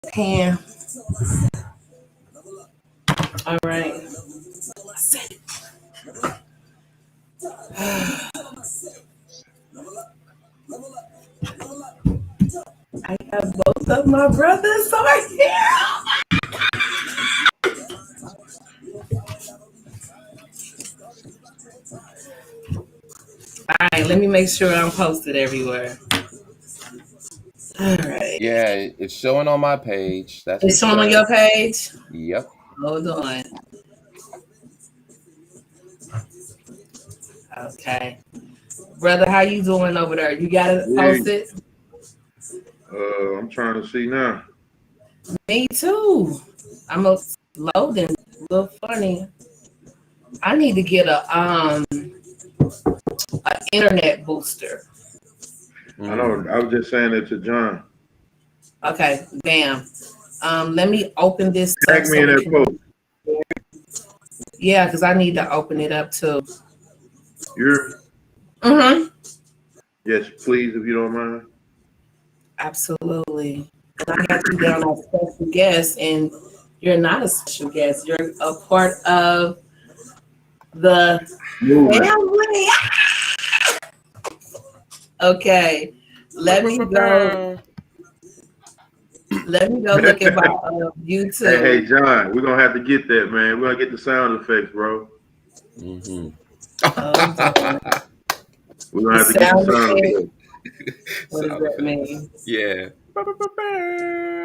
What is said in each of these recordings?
Pan. All right. I have both of my brothers are here. All right, let me make sure I'm posted everywhere. All right. Yeah, it's showing on my page. That's It's showing on your page? Yep. Hold on. Okay. Brother, how you doing over there? You got it posted? I'm trying to see now. Me too. I'm loading. A little funny. I need to get an internet booster. I know. I was just saying it to John. Okay, bam. Let me open this Tag up. me in that post. Yeah, because I need to open it up too. You're. Yes, please, if you don't mind. Absolutely. And I got you down as a special guest, and you're not a special guest. You're a part of the family. Okay, let me go. Let me go look at my YouTube. Hey, John, we're gonna have to get that, man. We're gonna get the sound effects, bro. Mm-hmm. We're gonna have to get the sound effects. What does that mean? Yeah.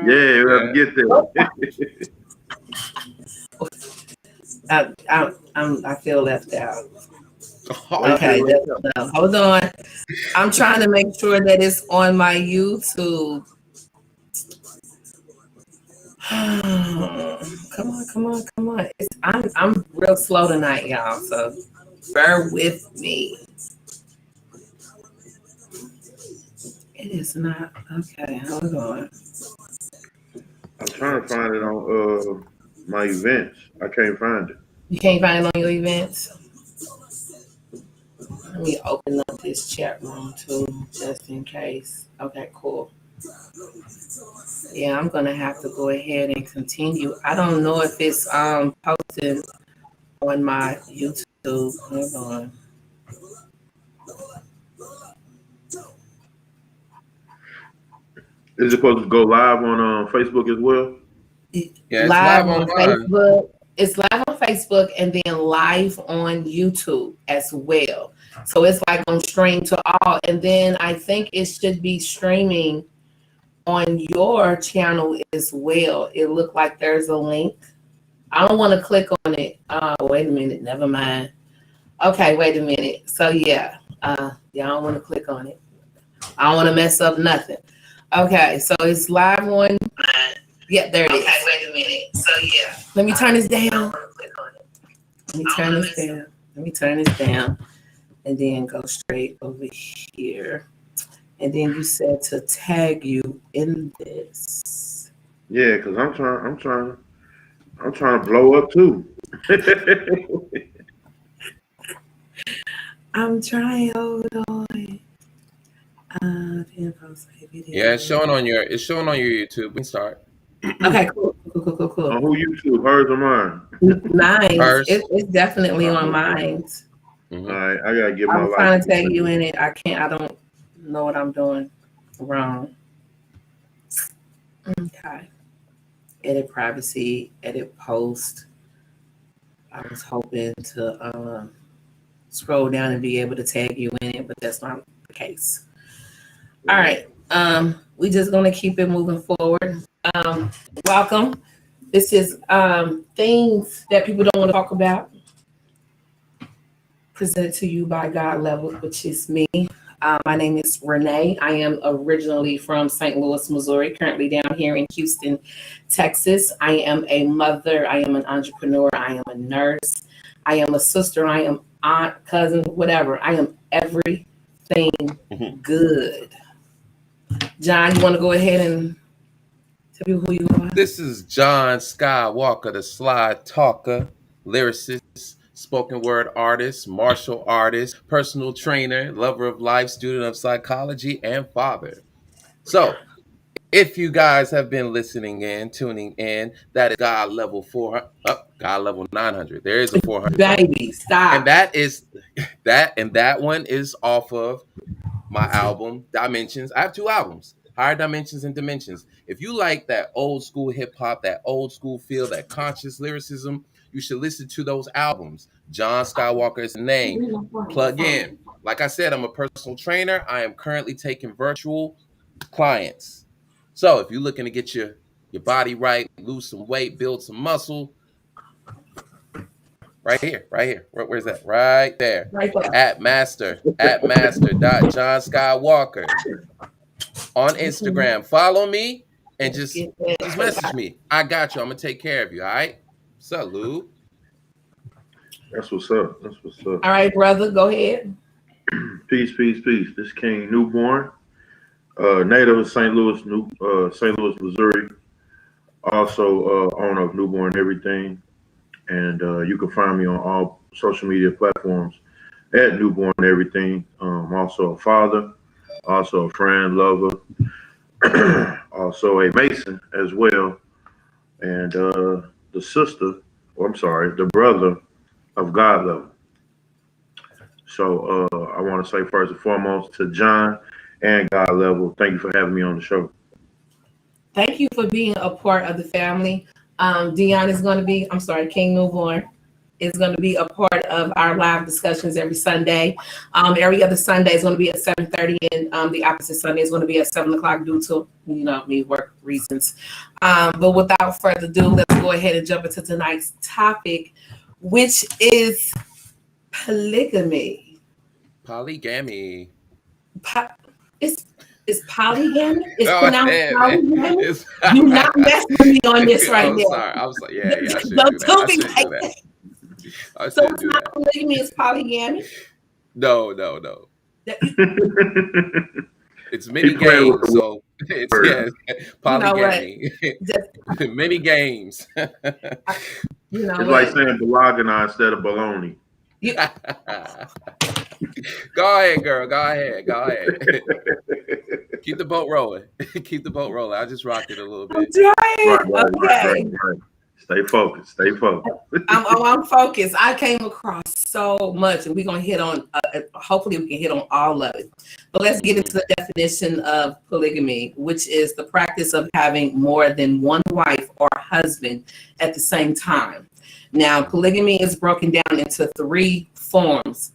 Yeah, we have to get that. I feel left out. Okay, hold on. I'm trying to make sure that it's on my YouTube. Come on. I'm real slow tonight, y'all. So bear with me. It is not okay. Hold on. I'm trying to find it on my events. I can't find it. You can't find it on your events? Let me open up this chat room too, just in case. Okay, cool. Yeah, I'm gonna have to go ahead and continue. I don't know if it's posted on my YouTube. Hold on. Is it supposed to go live on Facebook as well? Yeah, live on Facebook. It's live on Facebook and then live on YouTube as well. So it's like on stream to all. And then I think it should be streaming on your channel as well. It looked like there's a link. I don't want to click on it. Wait a minute. Never mind. Okay, wait a minute. So yeah, I don't want to click on it. I don't want to mess up nothing. Okay, so it's live on. Yeah, there it is. Okay, wait a minute. So yeah, let me turn this down. Let me turn this down, and then go straight over here. And then you said to tag you in this. Yeah, because I'm trying to blow up too. I'm trying. Hold on. Yeah, it's showing on your YouTube. We can start. Okay, cool. On who YouTube? Hers or mine? Mine. It's definitely on mine. Mm-hmm. All right, I gotta get my life. I'm trying to tag you in it. I can't. I don't know what I'm doing wrong. Okay. Edit privacy. Edit post. I was hoping to scroll down and be able to tag you in it, but that's not the case. All right. We just gonna keep it moving forward. Welcome. This is things that people don't want to talk about. Presented to you by God Level, which is me. My name is Renee. I am originally from St. Louis, Missouri, currently down here in Houston, Texas. I am a mother. I am an entrepreneur. I am a nurse. I am a sister. I am aunt, cousin, whatever. I am everything good. John, you want to go ahead and tell people who you are? This is John Skywalker, the slide talker, lyricist, spoken word artist, martial artist, personal trainer, lover of life, student of psychology, and father. So, If you guys have been listening in, tuning in, that is God level 400, God level 900. There is a 400 zone. Baby, stop. And that is that one is off of my album Dimensions. I have 2 albums, Higher Dimensions and Dimensions. If you like that old school hip hop, that old school feel, that conscious lyricism, you should listen to those albums. John Skywalker is the name. Plug in. Like I said, I'm a personal trainer. I am currently taking virtual clients. So if you're looking to get your body right, lose some weight, build some muscle, right here. Where's that? Right there. Right there. At master. John Skywalker on Instagram. Follow me and just message me. I got you. I'm gonna take care of you. All right. Salute. That's what's up. All right, brother. Go ahead. Peace. This King Newborn, native of St. Louis, Missouri. Also owner of Newborn Everything. And you can find me on all social media platforms at Newborn Everything. Also a father, also a friend, lover, also a Mason as well. And the brother of God level. So I want to say first and foremost to John and God level, thank you for having me on the show. Thank you for being a part of the family. DEON is going to be, King Newborn is going to be a part of our live discussions every Sunday. Every other Sunday is going to be at 7:30, and the opposite Sunday is going to be at 7 o'clock due to, me work reasons. But without further ado, let's go ahead and jump into tonight's topic, which is polygamy. Polygamy. It's polygamy? It's Oh, pronounced damn, polygamy? It's- You not messing with me on this right I'm now. sorry. I was like, yeah, I should do Don't that. tell I me should like do that. I So should it's do not that. polygamy, it's polygamy. No. That- It's many He played with games, the so it's polygamy. Just, Many games. It's like saying bologna instead of bologna. Go ahead, girl. Go ahead. Keep the boat rolling. I just rocked it a little bit. Right. Stay focused. I'm focused. I came across so much, and we're gonna hit on. Hopefully, we can hit on all of it. But let's get into the definition of polygamy, which is the practice of having more than one wife or husband at the same time. Now, polygamy is broken down into 3 forms: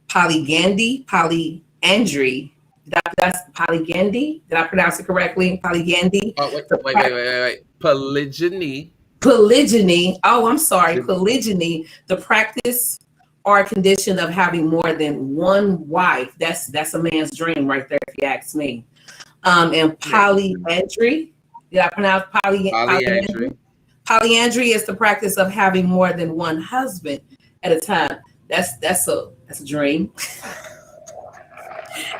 polygamy, polyandry. That's polygamy. Did I pronounce it correctly? Polygamy. Oh, wait. Polygyny. Polygyny. Oh, I'm sorry. Polygyny, the practice or condition of having more than one wife. That's a man's dream right there, if you ask me. And polyandry. Did I pronounce polyandry? Polyandry is the practice of having more than one husband at a time. That's a dream.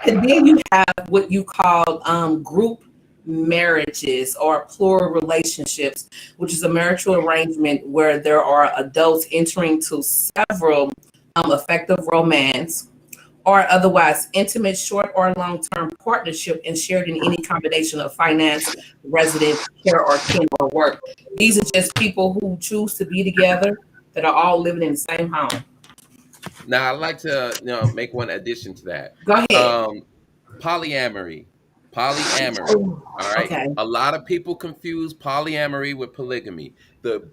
And then you have what you call group marriages or plural relationships, which is a marital arrangement where there are adults entering to several effective romance or otherwise intimate short or long-term partnership and shared in any combination of finance, residence, care, or kin or work. These are just people who choose to be together that are all living in the same home. Now, I'd like to make one addition to that. Go ahead. Polyamory. All right. Okay. A lot of people confuse polyamory with polygamy. The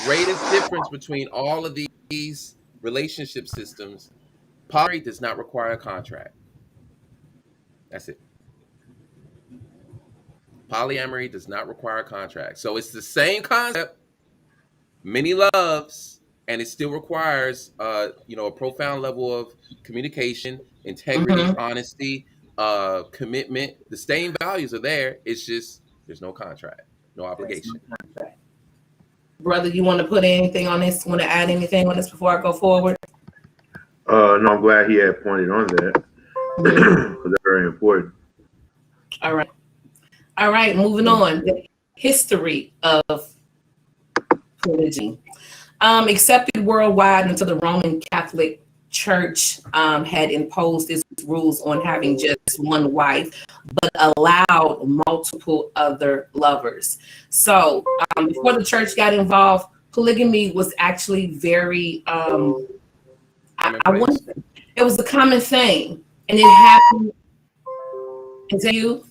greatest difference between all of these relationship systems, polyamory does not require a contract. That's it. Polyamory does not require a contract. So it's the same concept, many loves, and it still requires a profound level of communication, integrity, honesty, commitment. The same values are there. It's just there's no contract, no obligation. Brother, you want to put anything on this? Want to add anything on this before I go forward? No, I'm glad he had pointed on that because that's very important. All right. Moving on. The history of polygamy. Accepted worldwide until the Roman Catholic church had imposed these rules on having just one wife, but allowed multiple other lovers. So before the church got involved, polygamy was actually very, I want it was a common thing, and it happened. Is that you?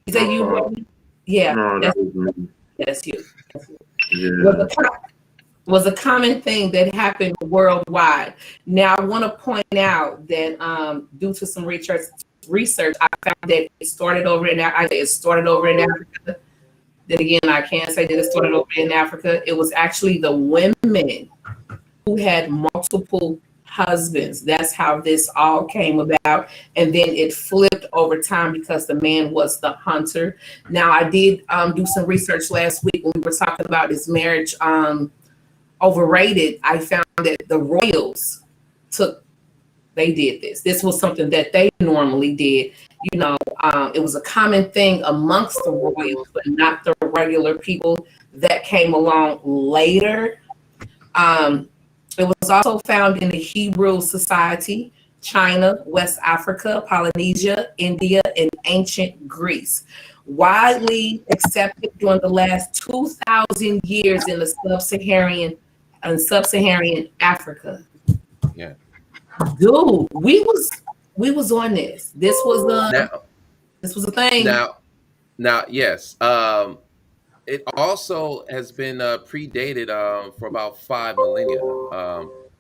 Is that you? Yeah, No, that's, that was me. that's you. That's you. Yeah. Was a common thing that happened worldwide. Now, I want to point out that due to some research, I found that it started over in Africa. Then again, I can't say that it started over in Africa. It was actually the women who had multiple husbands. That's how this all came about. And then it flipped over time because the man was the hunter. Now, I did do some research last week when we were talking about his marriage overrated. I found that the royals they did this. This was something that they normally did. You know, it was a common thing amongst the royals, but not the regular people that came along later. It was also found in the Hebrew society, China, West Africa, Polynesia, India, and ancient Greece. Widely accepted during the last 2,000 years in the sub-Saharan Africa. Yeah. Dude, we was on this. This was a thing. Now, yes. It also has been predated for about 5 millennia.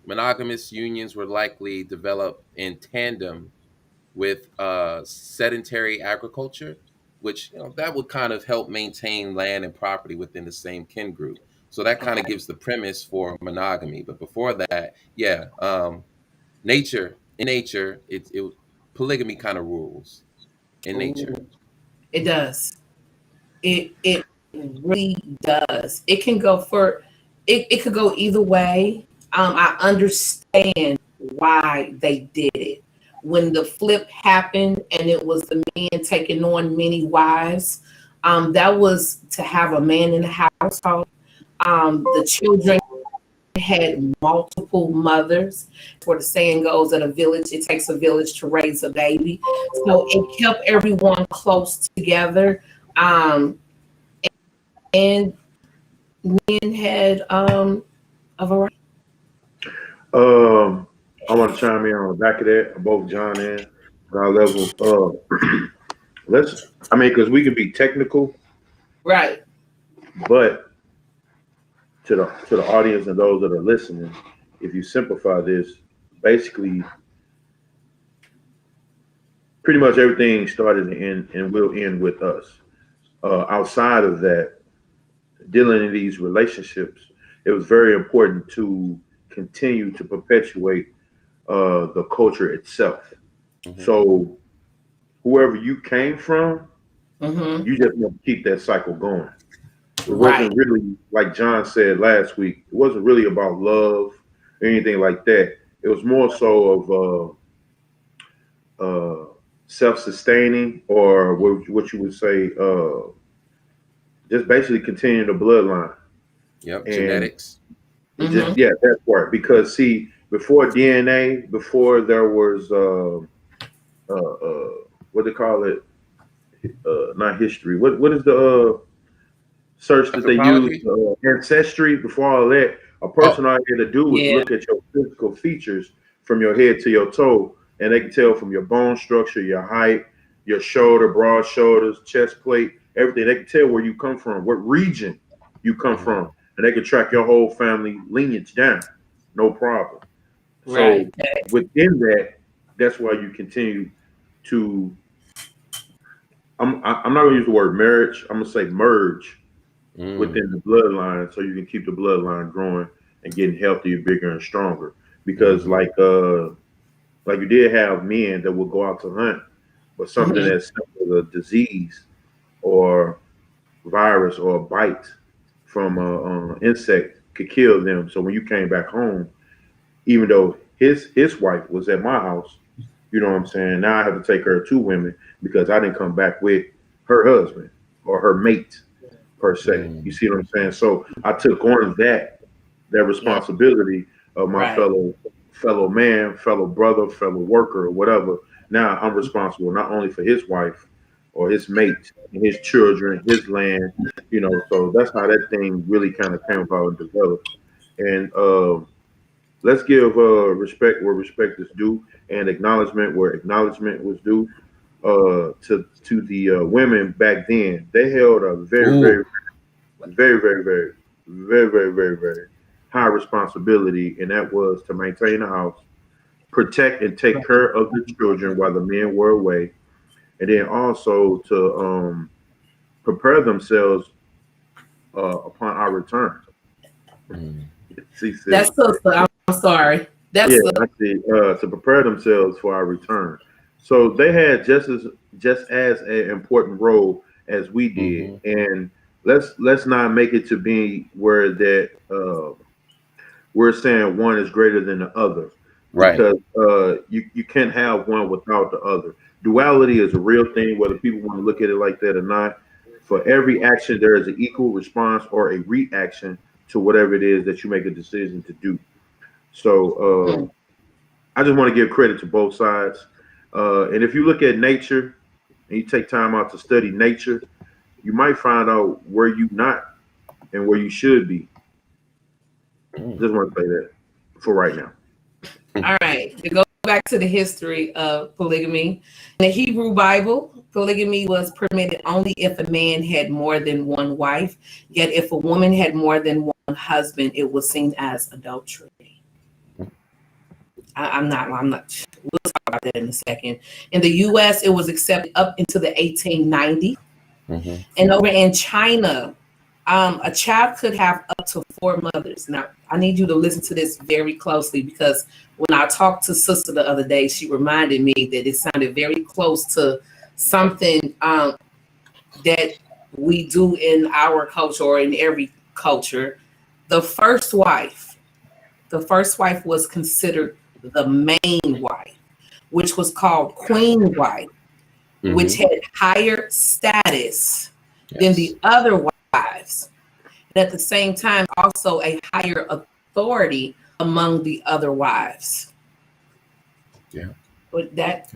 Monogamous unions were likely developed in tandem with sedentary agriculture, which that would kind of help maintain land and property within the same kin group. So that kind of gives the premise for monogamy. But before that, yeah, in nature, it polygamy kind of rules in nature. It does. It really does. It can go it could go either way. I understand why they did it. When the flip happened and it was the man taking on many wives, that was to have a man in the household. The children had multiple mothers. For the saying goes, at a village, it takes a village to raise a baby. So it kept everyone close together. And men had a variety. I want to chime in on the back of that, both John and our level. Because we could be technical, Right. but to the audience and those that are listening, if you simplify this, basically, pretty much everything started and will end with us. Outside of that, dealing in these relationships, it was very important to continue to perpetuate the culture itself. Mm-hmm. So whoever you came from, Mm-hmm. you just want to keep that cycle going. It Right. wasn't really, like John said last week, it wasn't really about love or anything like that. It was more so of self-sustaining, or what you would say, just basically continuing the bloodline. Yep, And genetics. just that part. Because see, before DNA, before there was what they call it, not history. What is the search that they use? Anthropology? Ancestry. Before all that, a person all you had to do was look at your physical features from your head to your toe, and they can tell from your bone structure, your height, your shoulder, broad shoulders, chest plate, everything. They can tell where you come from, what region you come from, and they can track your whole family lineage down, no problem. Right. So within that, that's why you continue to. I'm not gonna use the word marriage. I'm gonna say merge within the bloodline, so you can keep the bloodline growing and getting healthier, bigger, and stronger. Because like you did have men that would go out to hunt, but something as simple as a disease or virus or a bite from an insect could kill them. So when you came back home, even though his wife was at my house, you know what I'm saying? Now I have to take her to women because I didn't come back with her husband or her mate per se. You see what I'm saying? So I took on that responsibility of my fellow fellow man, fellow brother, fellow worker, or whatever. Now I'm responsible not only for his wife or his mate, and his children, his land, So that's how that thing really kind of came about and developed. And let's give respect where respect is due, and acknowledgement where acknowledgement was due. To the women back then, they held a very, very, very, very, very, very, very, very, very high responsibility, and that was to maintain the house, protect and take care of the children while the men were away, and then also to prepare themselves upon our return. See, That's sister. I'm sorry. That's I see. To prepare themselves for our return. So they had just as an important role as we did, and let's not make it to be where that we're saying one is greater than the other, right? Because you can't have one without the other. Duality is a real thing, whether people want to look at it like that or not. For every action, there is an equal response or a reaction to whatever it is that you make a decision to do. So I just want to give credit to both sides. And if you look at nature and you take time out to study nature, you might find out where you not and where you should be. Just want to say that for right now. All right. To go back to the history of polygamy. In the Hebrew Bible, polygamy was permitted only if a man had more than one wife. Yet if a woman had more than one husband, it was seen as adultery. I'm not. We'll talk about that in a second. In the U.S., it was accepted up into the 1890s. And over in China, a child could have up to 4 mothers. Now, I need you to listen to this very closely, because when I talked to sister the other day, she reminded me that it sounded very close to something that we do in our culture or in every culture. The first wife was considered the main wife, which was called queen wife, which had higher status than the other wives, and at the same time also a higher authority among the other wives. But that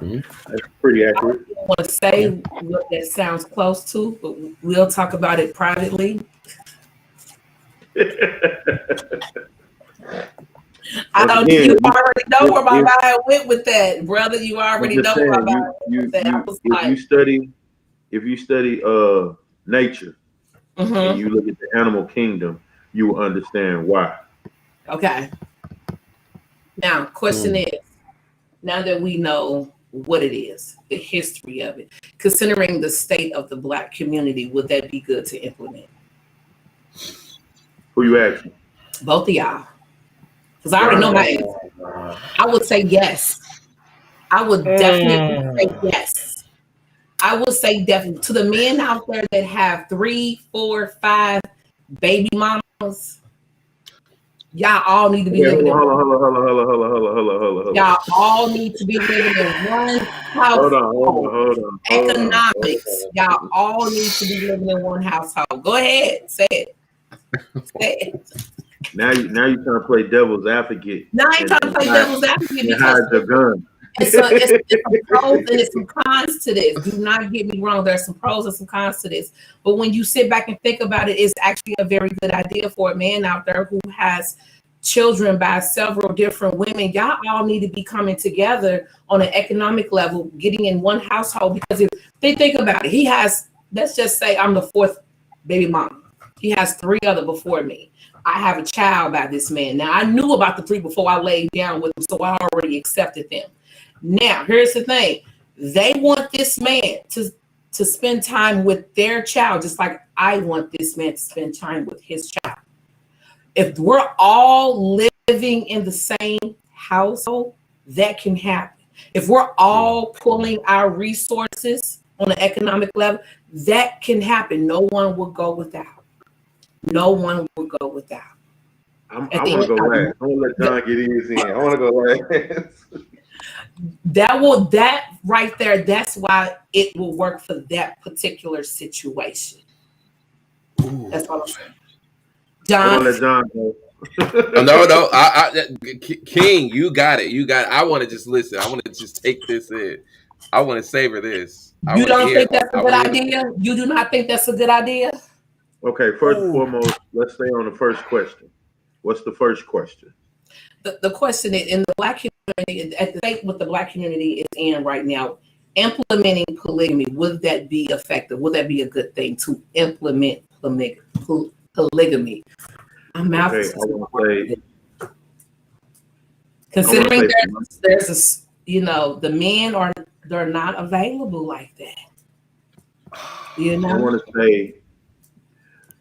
that's pretty accurate. I don't want to say what that sounds close to, but we'll talk about it privately. I don't. You already know where my mind went with that, brother. You already know where my mind went with that. If you study nature and you look at the animal kingdom, you will understand why. Okay. Now, question is, now that we know what it is, the history of it, considering the state of the Black community, would that be good to implement? Who you asking? Both of y'all. Because I already know my answer. I would say yes. I would definitely say yes. I would say definitely. To the men out there that have 3, 4, 5 baby mamas, y'all all need to be living in one. Y'all all need to be living in one house. Hold on. Economics. Y'all all need to be living in one household. Go ahead. Say it. Say it. Now you're trying to play devil's advocate. Now I ain't trying to play devil's advocate because hide the gun. it's some pros and it's some cons to this. Do not get me wrong. There's some pros and some cons to this. But when you sit back and think about it, it's actually a very good idea for a man out there who has children by several different women. Y'all all need to be coming together on an economic level, getting in one household. Because if they think about it, he has, let's just say I'm the 4th baby mama. He has 3 other before me. I have a child by this man. Now, I knew about the 3 before I laid down with them, so I already accepted them. Now, here's the thing. They want this man to spend time with their child, just like I want this man to spend time with his child. If we're all living in the same household, that can happen. If we're all pulling our resources on an economic level, that can happen. No one will go without. No one will go without. I want to go last. I want to let John get his in. I want to go last. That right there, that's why it will work for that particular situation. That's all I'm saying. John. I want to let John go. No. King, you got it. You got it. I want to just listen. I want to just take this in. I want to savor this. I You want to don't hear. think that's a I good want to hear idea? You do not think that's a good idea? Okay, first and Ooh. foremost, let's stay on the first question. What's the first question? The question is, in the Black community, at the state what the Black community is in right now, implementing polygamy, would that be effective? Would that be a good thing to implement polygamy? I'm mouth Okay, is I want to say, considering there's the men they're not available like that. You I know, want to say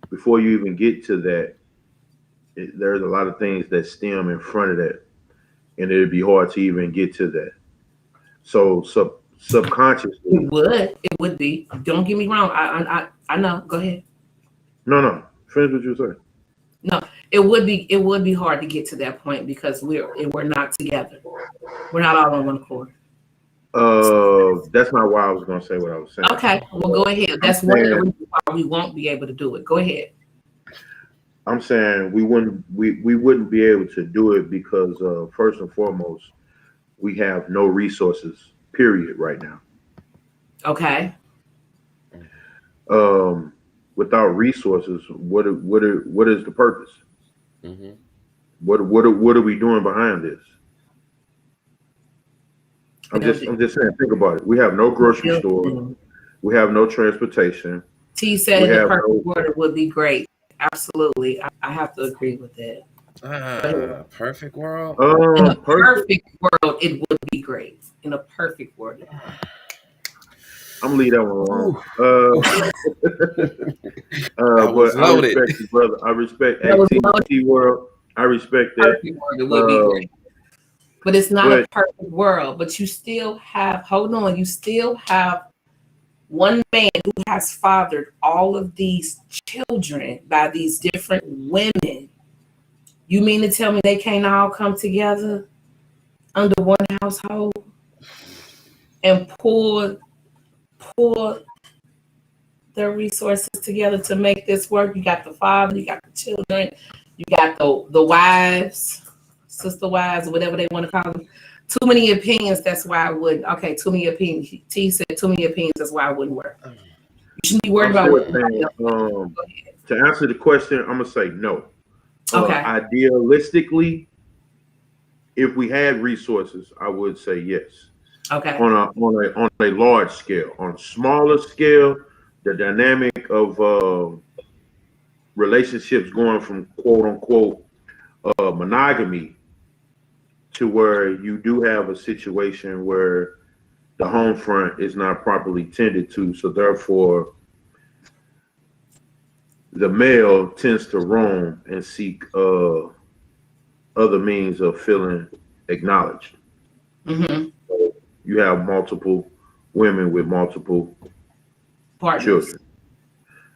before you even get to that, there's a lot of things that stem in front of that, and it'd be hard to even get to that. So subconsciously, it would be. Don't get me wrong. I know. Go ahead. no, finish what you say. No, it would be hard to get to that point because we're not together. We're not all on one accord. That's not why I was gonna say what I was saying. Okay, well go ahead. That's one of the reasons why we won't be able to do it. Go ahead. I'm saying we wouldn't be able to do it because first and foremost, we have no resources, period, right now. Okay. Without resources, what is the purpose? Mm-hmm. What are we doing behind this? I'm just saying, think about it. We have no grocery store. We have no transportation. T said the perfect word would be great. Absolutely. I have to agree with that. Perfect world. In a perfect world, it would be great. In a perfect world. I'm gonna leave that one alone. But I respect you, brother. I respect AT&T World. I respect that. It would be great. But it's not a perfect world. But you still have, hold on, you still have one man who has fathered all of these children by these different women. You mean to tell me they can't all come together under one household and pour their resources together to make this work? You got the father, you got the children, you got the wives, sister wives, whatever they want to call them. Too many opinions, that's why I wouldn't. Okay, too many opinions. T said too many opinions, that's why I wouldn't work. You shouldn't be worried about what to answer the question, I'm gonna say no. Okay. Idealistically, if we had resources, I would say yes. Okay. On a large scale. On a smaller scale, the dynamic of relationships going from quote unquote monogamy to where you do have a situation where the home front is not properly tended to, so therefore the male tends to roam and seek other means of feeling acknowledged. Mm-hmm. So you have multiple women with multiple children.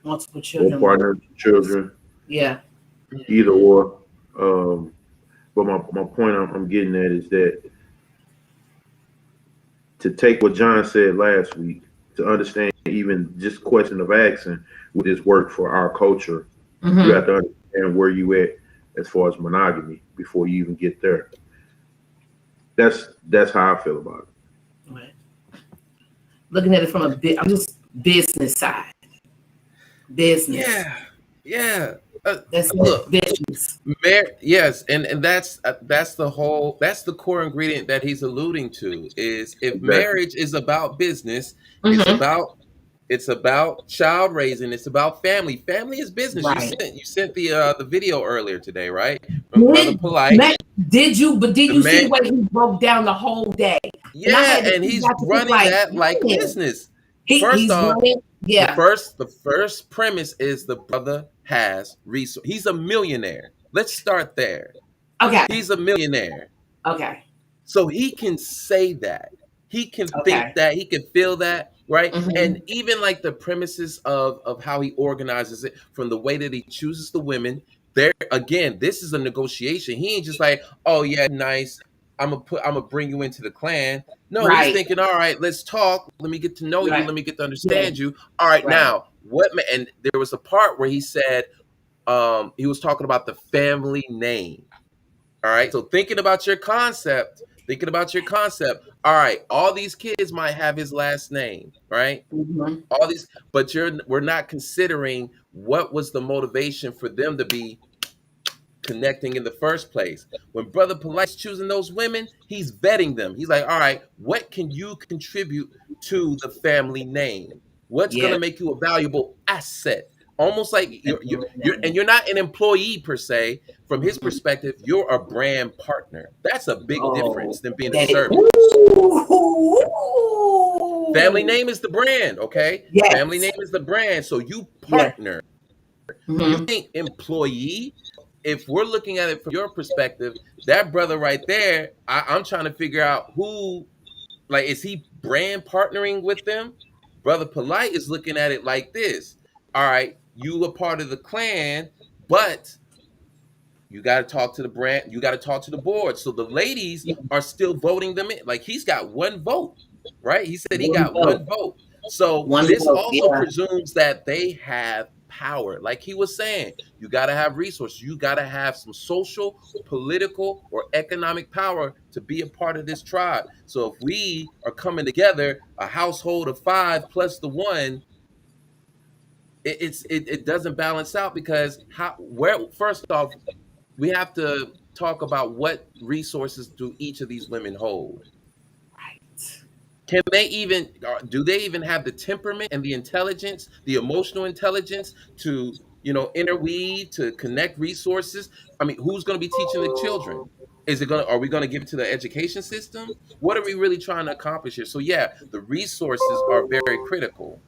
Multiple children. Partners, children. Yeah. Either or. But my point I'm getting at is that to take what John said last week, to understand even just question of asking, would this work for our culture? Mm-hmm. You have to understand where you at as far as monogamy before you even get there. That's how I feel about it. Right. Looking at it from I'm just business side. Business. Yeah. That's look, business. Yes, and that's the core ingredient that he's alluding to is if marriage is about business, mm-hmm. it's about child raising, it's about family. Family is business. Right. You sent the video earlier today, right? From Brother Polite. Did you see what he broke down the whole day? Yeah, and he's running that like business. First off, the first premise is the brother has resources. He's a millionaire. Let's start there. Okay. He's a millionaire. Okay. So he can say that. He can think that. He can feel that, right? Mm-hmm. And even like the premises of how he organizes it, from the way that he chooses the women, there again, this is a negotiation. He ain't just like, oh yeah, nice. I'm gonna bring you into the clan. No, he's thinking, all right, let's talk. Let me get to know you. Let me get to understand you. All right, now what? And there was a part where he said, he was talking about the family name. All right. So thinking about your concept, all right, all these kids might have his last name, right? Mhm. All these, but we're not considering what was the motivation for them to be connecting in the first place. When Brother Polite's choosing those women, he's vetting them. He's like, all right, what can you contribute to the family name? What's Yeah. gonna make you a valuable asset? Almost like you're not an employee per se. From his perspective, you're a brand partner. That's a big difference than being a servant. Family name is the brand, okay? Yes. Family name is the brand. So you Yes. partner. Mhm. You think employee. If we're looking at it from your perspective, that brother right there, I'm trying to figure out who, like, is he brand partnering with them? Brother Polite is looking at it like this. All right, you a part of the clan, but you got to talk to the brand. You got to talk to the board. So the ladies are still voting them in. Like, he's got one vote, right? He said he One got vote. one vote. So One this vote. also Yeah. presumes that they have power. Like he was saying, you got to have resources. You got to have some social, political, or economic power to be a part of this tribe. So if we are coming together, a household of 5 plus the one, it doesn't balance out because first off, we have to talk about what resources do each of these women hold. Right. Can they even do they even have the temperament and the intelligence, the emotional intelligence to, interweave, to connect resources? I mean, who's going to be teaching the children? Are we going to give it to the education system? What are we really trying to accomplish here? So yeah, the resources are very critical.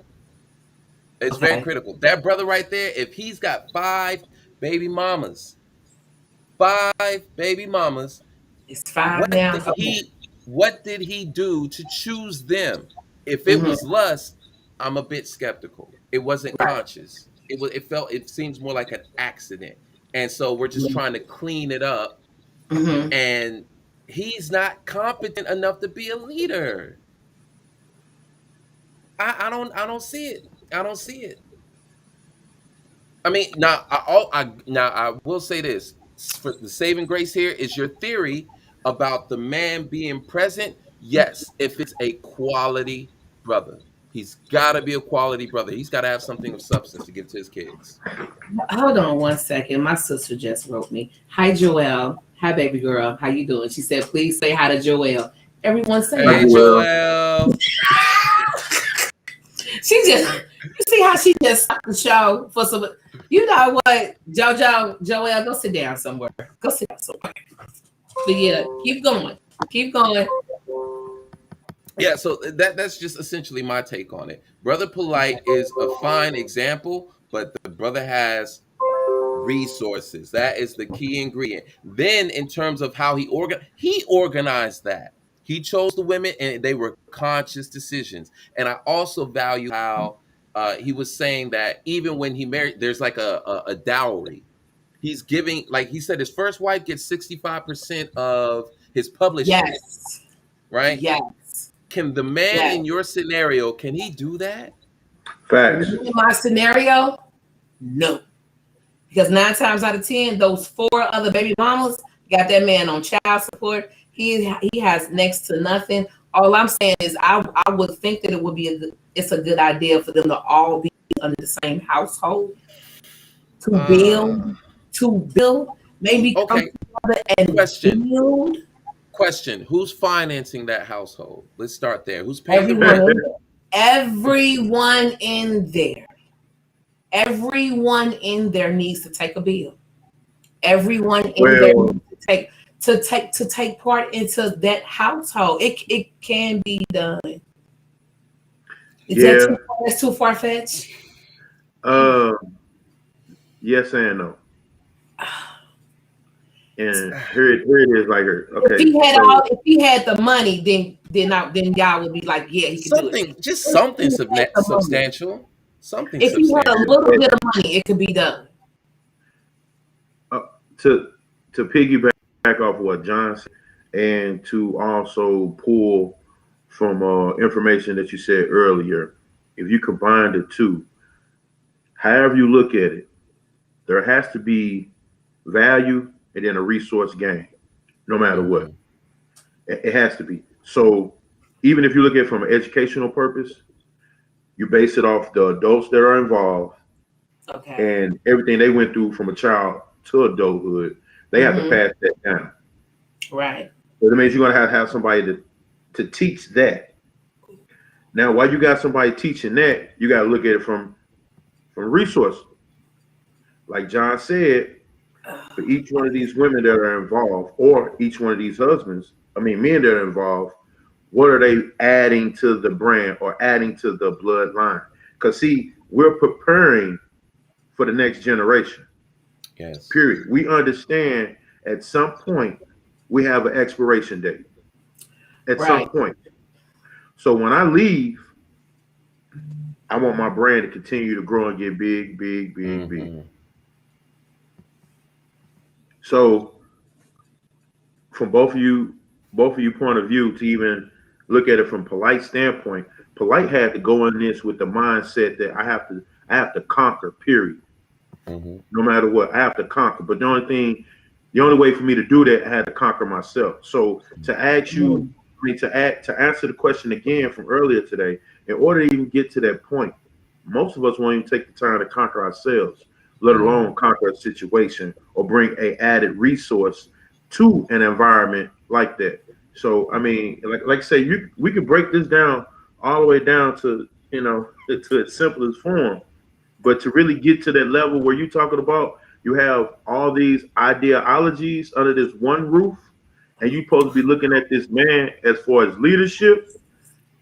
It's very Okay. critical. That brother right there, if he's got baby mamas, five baby mamas, It's 5 what now. did Okay. he do to choose them? If it Mhm. was lust, I'm a bit skeptical. It wasn't Right. conscious. It seems more like an accident. And so we're just trying to clean it up, Mhm. and he's not competent enough to be a leader. I don't see it. I don't see it. I mean, now I will say this: for the saving grace here is your theory about the man being present. Yes, if it's a quality brother, he's got to be a quality brother. He's got to have something of substance to give to his kids. Hold on one second. My sister just wrote me. Hi, Joelle. Hi, baby girl. How you doing? She said, please say hi to Joelle. Everyone say Hey, hi. Well, Joel. She just, you see how she just stopped the show for some, you know what, Joelle, go sit down somewhere. Go sit down somewhere. But yeah, keep going. Keep going. Yeah, so that's just essentially my take on it. Brother Polite is a fine example, but the brother has resources. That is the key ingredient. Then in terms of how he organized that. He chose the women and they were conscious decisions. And I also value how he was saying that even when he married, there's like a dowry. He's giving, like he said, his first wife gets 65% of his publishing, Yes. right? Yes. Can the man Yes. in your scenario, can he do that? facts. In my scenario, no. Because 9 times out of 10, those 4 other baby mamas got that man on child support. He has next to nothing. All I'm saying is I would think that it's a good idea for them to all be under the same household to Uh, build, maybe come okay. together and Question. build. Question. Who's financing that household? Let's start there. Who's paying the Everyone rent? in there. Everyone in there. Everyone in there needs to take a bill. Everyone in there Well, needs to take part into that household. It can be done. Is that yeah. that's too far fetched? Uh, yes and no. And here it is. Like her. Okay, so If he had the money, then y'all would be like, yeah, he could do it. Just something If he had the money, substantial. Something if he had a substantial. little bit of money, it could be done. uh, to piggyback off what John said, and to also pull from information that you said earlier, if you combine the two, however you look at it, there has to be value and then a resource gain, no matter what. It has to be. So even if you look at it from an educational purpose, you base it off the adults that are involved and everything they went through from a child to adulthood. They have to pass that down. Right. So that means you're going to have somebody to teach that. Now, while you got somebody teaching that, you got to look at it from resources. Like John said, for each one of these women that are involved, or each one of these men that are involved, what are they adding to the brand or adding to the bloodline? Because see, we're preparing for the next generation. Yes. Period. We understand at some point we have an expiration date. At some point. So when I leave, I want my brand to continue to grow and get big, big, big, big. So from both of you point of view, to even look at it from Polite standpoint, Polite had to go in this with the mindset that I have to conquer, period. No matter what, I have to conquer. But the only way for me to do that, I had to conquer myself. So to ask you, to answer the question again from earlier today, in order to even get to that point, most of us won't even take the time to conquer ourselves, let alone conquer a situation or bring a added resource to an environment like that. So, I mean, like I say, we could break this down all the way down to, to its simplest form. But to really get to that level where you're talking about, you have all these ideologies under this one roof, and you're supposed to be looking at this man as far as leadership.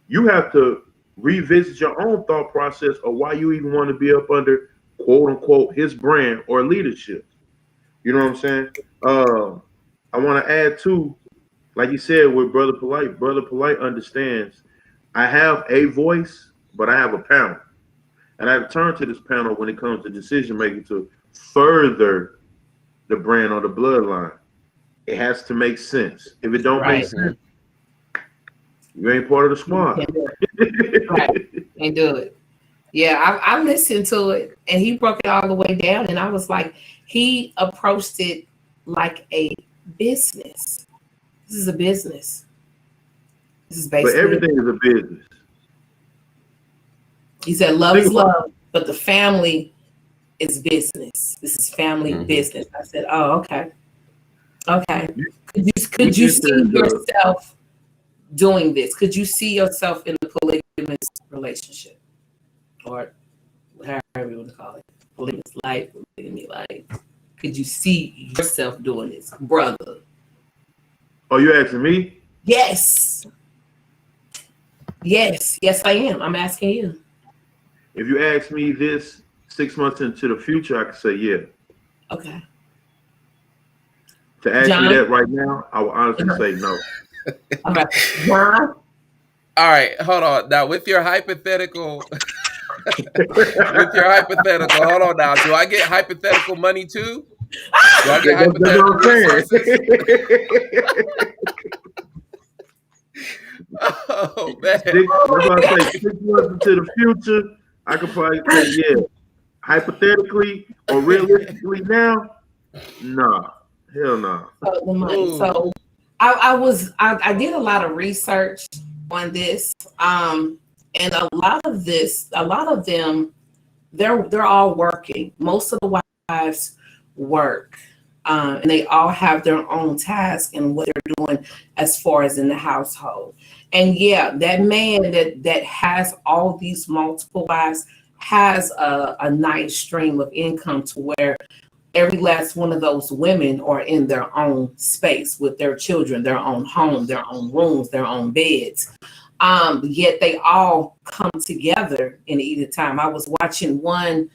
You have to revisit your own thought process of why you even want to be up under, quote unquote, his brand or leadership. You know what I'm saying? I want to add too, like you said with Brother Polite understands I have a voice, but I have a panel. And I have turned to this panel when it comes to decision making to further the brand or the bloodline. It has to make sense. If it don't make sense, you ain't part of the squad. Can't do it. Yeah, I listened to it, and he broke it all the way down, and I was like, he approached it like a business. This is a business. This is basically. But everything is a business. He said, "Love is love, but the family is business. This is family business." I said, "Oh, okay, okay." Could you see yourself doing this? Could you see yourself in a polygamous relationship, or however you want to call it, polygamous life, polygamy life? Could you see yourself doing this, brother? Oh, you asking me? Yes, I am. I'm asking you. If you ask me this 6 months into the future, I can say yeah. Okay. To ask me that right now, I will honestly say no. Okay. John? All right, hold on. Now, with your hypothetical, hold on now. Do I get hypothetical money too? Do I get hypothetical resources? Oh, man. That's why I say 6 months into the future, I could probably say yeah. Hypothetically or realistically now, nah. Hell no. So the money. So I did a lot of research on this. And a lot of them, they're all working. Most of the wives work. And they all have their own task and what they're doing as far as in the household. And yeah, that man that has all these multiple wives has a nice stream of income to where every last one of those women are in their own space with their children, their own home, their own rooms, their own beds. Yet they all come together in the evening time. I was watching one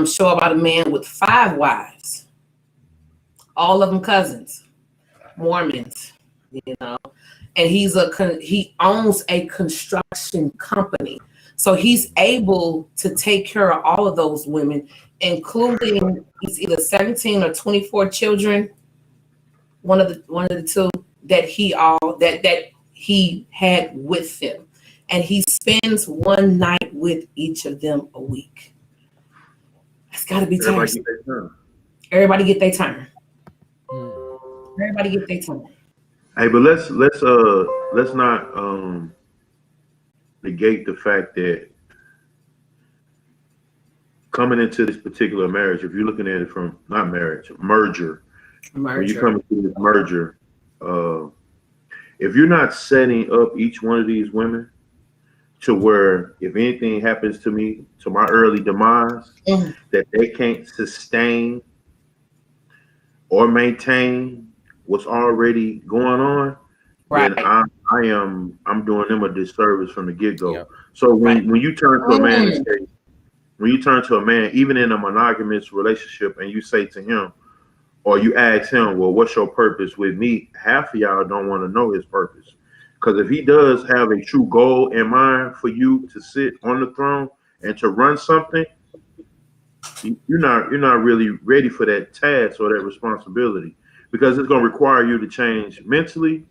show about a man with 5 wives, all of them cousins, Mormons, and he owns a construction company. So he's able to take care of all of those women, including he's either 17 or 24 children, one of the two that he had with him. And he spends one night with each of them a week. That's gotta be Everybody turned. get their turn. Everybody get their turn. Mm. Everybody get their turn. Hey, but let's not negate the fact that coming into this particular marriage, if you're looking at it from not marriage, merger, when you come into this merger, uh, if you're not setting up each one of these women to where if anything happens to me, to my early demise, that they can't sustain or maintain what's already going on, Right. then I'm doing them a disservice from the get-go. Yep. So Right. when you turn to a man and say, when you turn to a man, even in a monogamous relationship, and you say to him, or you ask him, well, what's your purpose with me? Half of y'all don't want to know his purpose. Because if he does have a true goal in mind for you to sit on the throne and to run something, you're not really ready for that task or that responsibility, because it's going to require you to change mentally,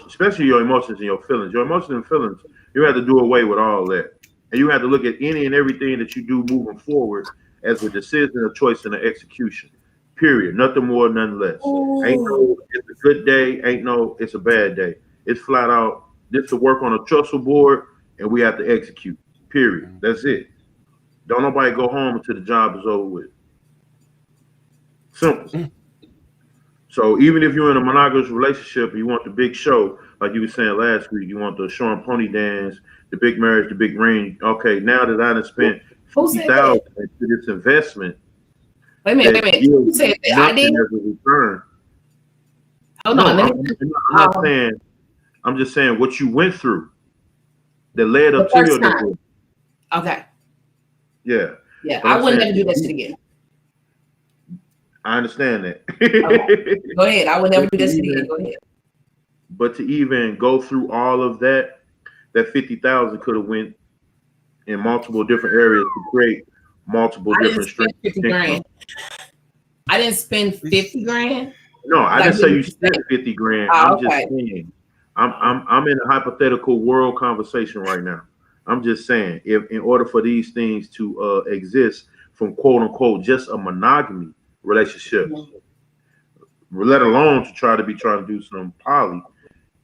especially your emotions and your feelings. Your emotions and feelings, you have to do away with all that. And you have to look at any and everything that you do moving forward as a decision, a choice, and an execution. Period. Nothing more, nothing less. Ain't no it's a good day, ain't no it's a bad day. It's flat out this to work on a trestle board and we have to execute. Period. That's it. Don't nobody go home until the job is over with. Simple. So even if you're in a monogamous relationship and you want the big show, like you were saying last week, you want the show and pony dance, the big marriage, the big ring. Okay, now that I done spent $50,000 into this investment, wait a minute. Who said that? I did. As a return. Hold on. I'm not saying. I'm just saying what you went through that led up to your divorce. Okay. Yeah. Yeah, I wouldn't never do that shit again. I understand that. Okay. Go ahead. I would never do that shit again. Go ahead. But to even go through all of that, that 50,000 could have went in multiple different areas to create multiple different streams. 50 grand. I didn't spend 50 grand. No, I didn't say you spent 50 grand. I'm just saying. I'm in a hypothetical world conversation right now. I'm just saying, if in order for these things to exist from quote unquote just a monogamy relationship, let alone to trying to do some poly,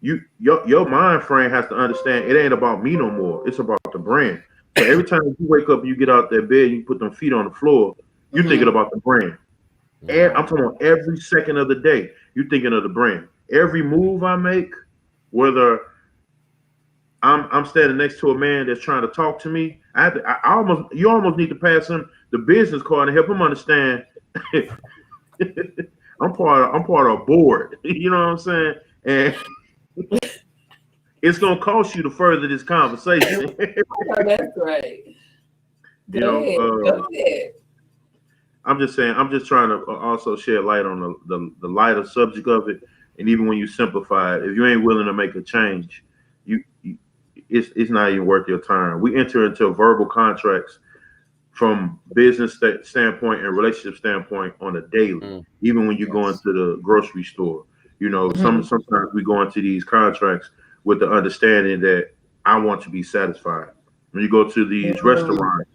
your mind frame has to understand it ain't about me no more. It's about the brand. So every time you wake up, you get out that bed, you put them feet on the floor, you're thinking about the brand. And I'm talking about every second of the day, you're thinking of the brand. Every move I make, whether I'm standing next to a man that's trying to talk to me, you almost need to pass him the business card and help him understand. I'm part of a board. You know what I'm saying? And it's gonna cost you to further this conversation. Oh, that's right. Go ahead. I'm just saying. I'm just trying to also shed light on the lighter subject of it. And even when you simplify it, if you ain't willing to make a change, it's not even worth your time. We enter into verbal contracts from business standpoint and relationship standpoint on a daily. Even when you go into the grocery store, sometimes we go into these contracts with the understanding that I want to be satisfied. When you go to these restaurants,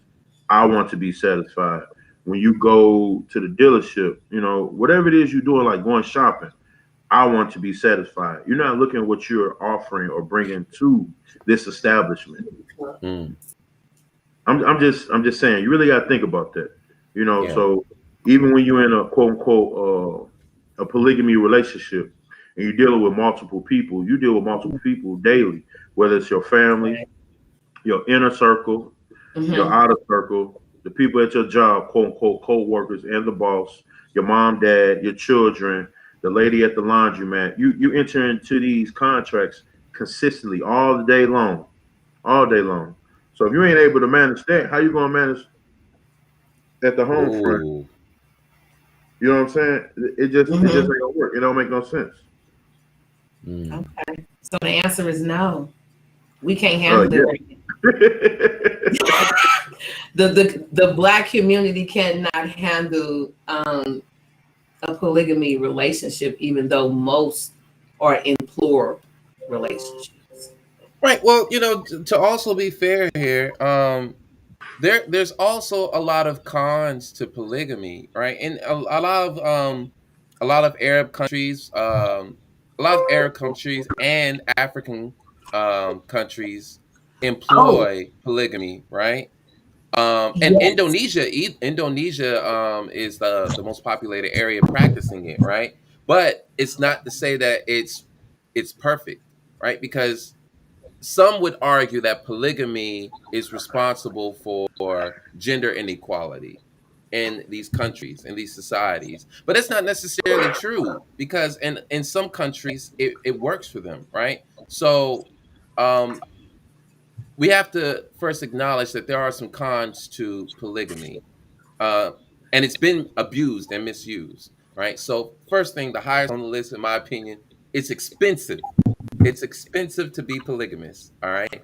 I want to be satisfied. When you go to the dealership, whatever it is you're doing, like going shopping, I want to be satisfied. You're not looking at what you're offering or bringing to this establishment. I'm just saying, you really got to think about that. So even when you're in a quote unquote a polygamy relationship and you're dealing with multiple people, you deal with multiple people daily, whether it's your family, your inner circle, your outer circle, the people at your job, quote unquote co-workers, and the boss, your mom, dad, your children, the lady at the laundromat. You enter into these contracts consistently all day long. So if you ain't able to manage that, how you gonna manage at the home front? You know what I'm saying? It just ain't gonna work. It don't make no sense. Okay. So the answer is no. We can't handle it right now. The Black community cannot handle a polygamy relationship, even though most are in plural relationships. Right. Well, to also be fair here, there's also a lot of cons to polygamy, right? And a lot of Arab countries, and African countries Oh, employ polygamy, right? And yes. Indonesia is the most populated area practicing it, right? But it's not to say that it's perfect, right? Because some would argue that polygamy is responsible for gender inequality in these countries, in these societies. But it's not necessarily true because in some countries it works for them, right? So um, we have to first acknowledge that there are some cons to polygamy, uh, and it's been abused and misused, right? So first thing, the highest on the list, in my opinion, it's expensive. It's expensive to be polygamous, all right?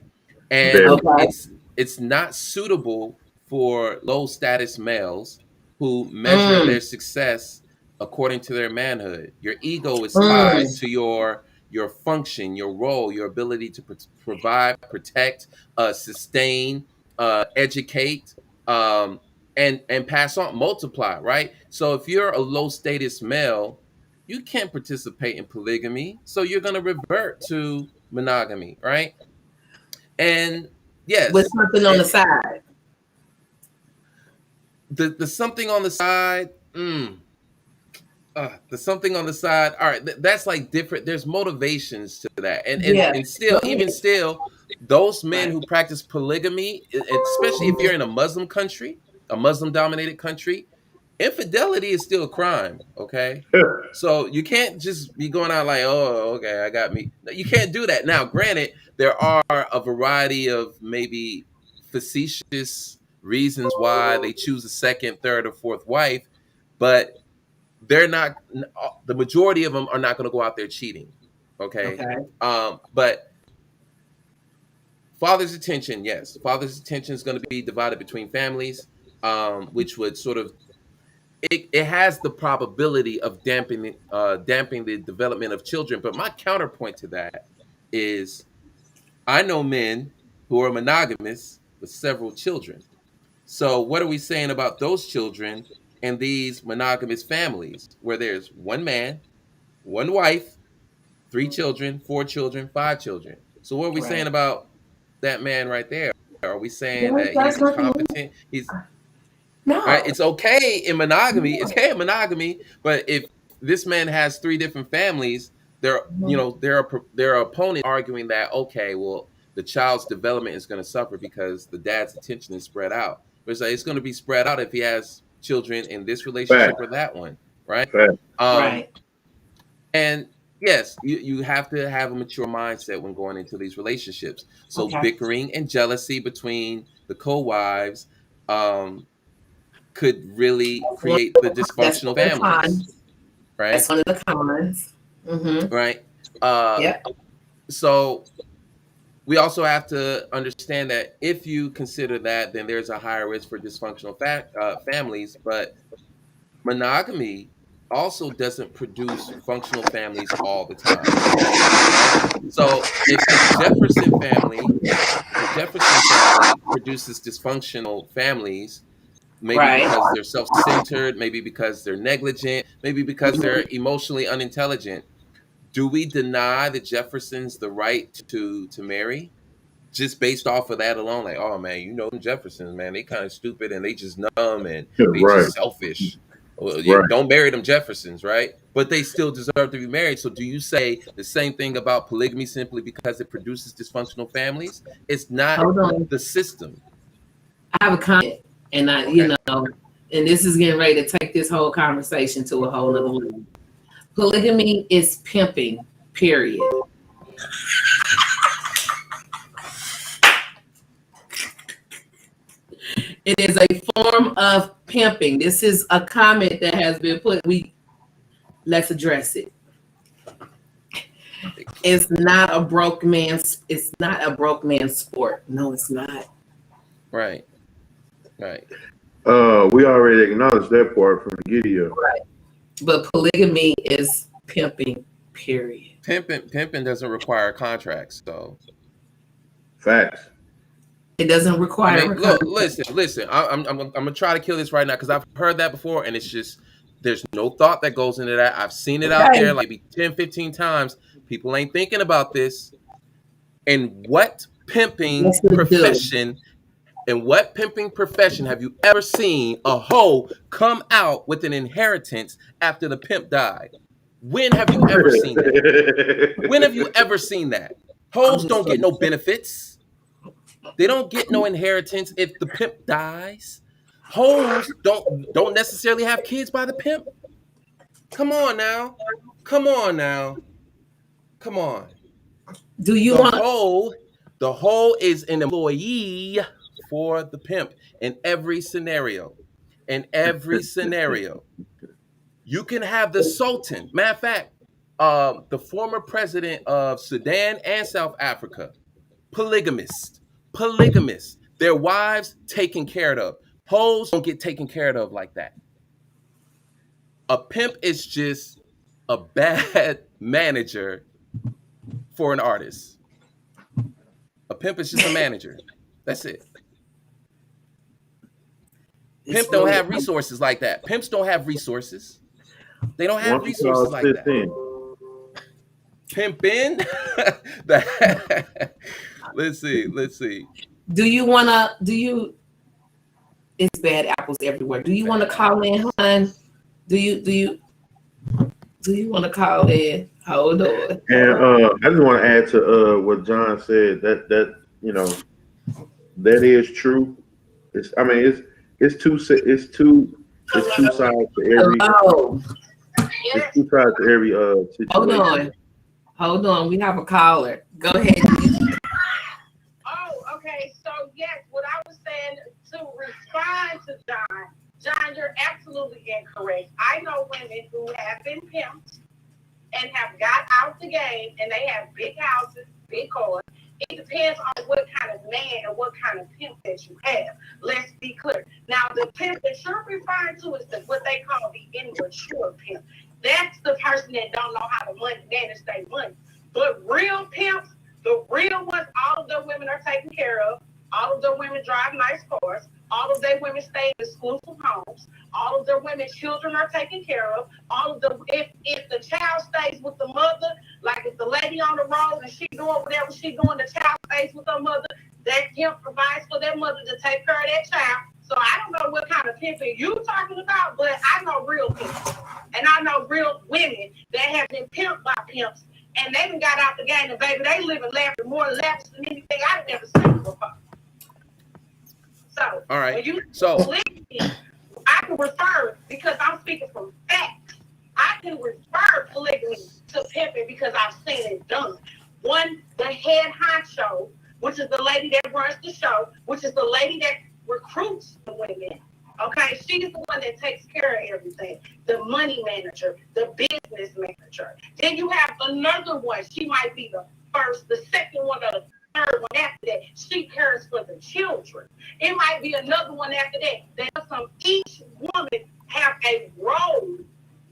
And Very. Okay. it's not suitable for low status males who measure Mm, their success according to their manhood. Your ego is tied mm. to your function, your role, your ability to provide, protect, sustain, educate, um, and pass on, multiply, right? So if you're a low status male, you can't participate in polygamy, so you're going to revert to monogamy, right? And With yes, something on the it, side. the something on the side, the something on the side. All right, that's like different. There's motivations to that, Yeah. and Go still, even ahead. still, those men Right. who practice polygamy, especially if you're in a Muslim country, a Muslim dominated country, infidelity is still a crime. Okay, so you can't just be going out like, oh, okay, I got me. No, you can't do that. Now, granted, there are a variety of maybe facetious reasons why they choose a second, third, or fourth wife, but they're not. The majority of them are not going to go out there cheating. Okay, Okay. but father's attention, yes, father's attention is going to be divided between families, which would sort of it has the probability of damping the development of children. But my counterpoint to that is I know men who are monogamous with several children. So what are we saying about those children and these monogamous families where there's one man, one wife, three children, four children, five children? So what are we saying Right. about that man right there? Are we saying Well, that he's that's nothing. incompetent? He's right. No. It's okay in monogamy. It's No. okay in monogamy, but if this man has three different families, there, Mhm. there are opponents arguing that okay, well, the child's development is going to suffer because the dad's attention is spread out. But it's going to be spread out if he has children in this relationship Fact. or that one, right? Fact. Um, Right. and yes, you have to have a mature mindset when going into these relationships. So Okay. bickering and jealousy between the co-wives. Um, could really create the That's dysfunctional one of the families, cons. right? That's one of the cons. Mm-hmm. Right. Uh, Yep. so we also have to understand that if you consider that, then there's a higher risk for dysfunctional families. But monogamy also doesn't produce functional families all the time, right? So if the Jefferson family produces dysfunctional families, maybe Right. because they're self-centered, maybe because they're negligent, maybe because they're emotionally unintelligent. Do we deny the Jeffersons the right to marry just based off of that alone? Like, oh man, them Jeffersons, man, they kind of stupid and they just numb and Yeah, they right. just selfish. Well, you Right. don't marry them Jeffersons, right? But they still deserve to be married. So do you say the same thing about polygamy simply because it produces dysfunctional families? It's not Hold on. the system. I have a comment, and Okay. and this is getting ready to take this whole conversation to a whole nother level. Polygamy is pimping. Period. It is a form of pimping. This is a comment that has been put. Let's address it. It's not a broke man's. It's not a broke man's sport. No, it's not. Right. Right. We already acknowledged that part from the Gideon. Right. But polygamy is pimping. Period. Pimping doesn't require contracts, so Facts. It doesn't require. I mean, look, listen. I'm gonna try to kill this right now because I've heard that before, and it's just there's no thought that goes into that. I've seen it out there like maybe 10, 15 times. People ain't thinking about this. And what pimping Yes, we do. profession? In what pimping profession have you ever seen a hoe come out with an inheritance after the pimp died? When have you ever seen that? When have you ever seen that? Hoes don't get no benefits. They don't get no inheritance if the pimp dies. Hoes don't necessarily have kids by the pimp. Come on now. Come on now. Come on. Do you want The hoe is an employee for the pimp in every scenario. In every scenario. You can have the Sultan. Matter of fact, the former president of Sudan and South Africa, polygamist. Their wives taken care of. Hoes don't get taken care of like that. A pimp is just a bad manager for an artist. A pimp is just a manager. That's it. Pimp don't have resources like that. Pimps don't have resources. They don't have resources like that. Pimpin'? Let's see. It's bad apples everywhere. Do you want to call in, hon? Do you want to call in? Hold on. And I just want to add to what John said. That that is true. It's two sides to every. Hello. It's two sides to every situation. Hold on. We have a caller. Go ahead. Oh, okay. So yes, what I was saying to respond to John, you're absolutely incorrect. I know women who have been pimped and have got out the game, and they have big houses, big cars. It depends on what kind of man and what kind of pimp that you have. Let's be clear. Now, the pimp that you're referring to is what they call the immature pimp. That's the person that don't know how to manage their money. But real pimps, the real ones, all of their women are taken care of. All of their women drive nice cars. All of their women stay in exclusive homes. All of their women children are taken care of. All of the if the child stays with the mother, like if the lady on the road and she doing whatever she doing, the child stays with her mother. That pimp provides for their mother to take care of that child. So I don't know what kind of pimping you talking about, but I know real pimps. And I know real women that have been pimped by pimps, and they done got out the game, and baby, they living more lavish than anything I've ever seen before. So, all right. When you I can refer, because I'm speaking from facts, I can refer polygamy to pimping because I've seen it done. One, the head honcho, which is the lady that runs the show, which is the lady that recruits the women. Okay, she's the one that takes care of everything. The money manager, the business manager. Then you have another one. She might be the first, the second one, or the third one after that. She cares for the children. It might be another one after that. Each woman have a role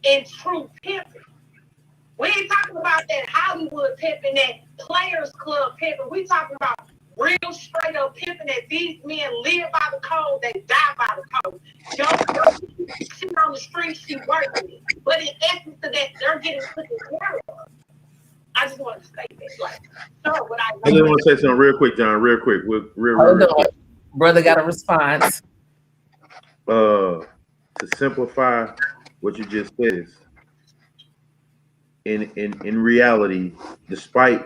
in true pimping. We ain't talking about that Hollywood pimping, that Players Club pimping. We talking about real straight up pimping that these men live by the code, they die by the code. She's on the street, she working it. But in essence of that, they're getting taken care of. I just want to say this. I just want to say something real quick, John. Real quick. Real quick. Brother got a response. To simplify what you just said is, in reality, despite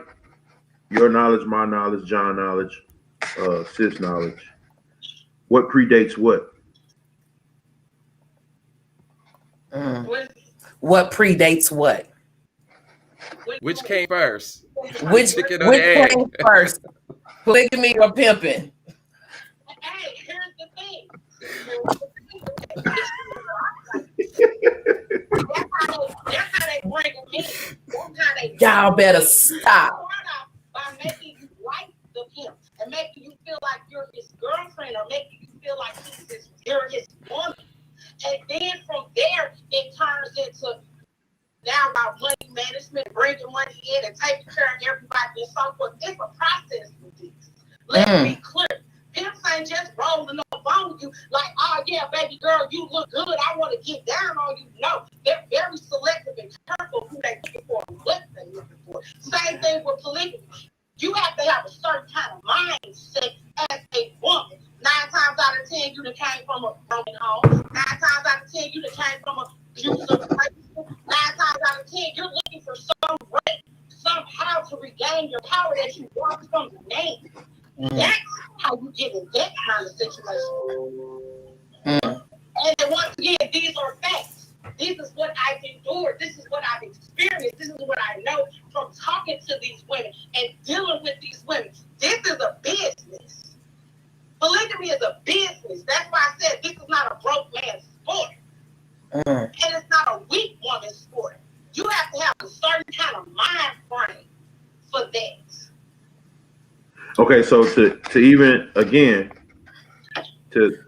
your knowledge, my knowledge, John knowledge, Sis knowledge, what predates what? What predates what? Which came first? Which came first? Polygamy or pimping? Hey, here's the thing. That's how they bring them in. Y'all better stop. By making you like the pimp and making you feel like you're his girlfriend, or making you feel like you're his woman. And then from there, it turns into now about money management, bringing money in and taking care of everybody and so forth. It's a process with this. Let's be clear. ain't just rolling up on you like, oh yeah, baby girl, you look good. I want to get down on you. No, they're very selective and careful who they're looking for and what they're looking for. Same thing with polygamy. You have to have a certain kind of mindset as a woman. 9 times out of 10, you done came from a broken home. 9 times out of 10, you done came from a abusive relationship. 9 times out of 10, you're looking for some way, somehow to regain your power that you lost from the name. That's how you get in that kind of situation. And once again, these are facts. This is what I've endured. This is what I've experienced. This is what I know from talking to these women and dealing with these women. This is a business. Polygamy is a business. That's why I said this is not a broke man's sport. And it's not a weak woman's sport. You have to have a certain kind of mind frame for that. Okay, so to even again to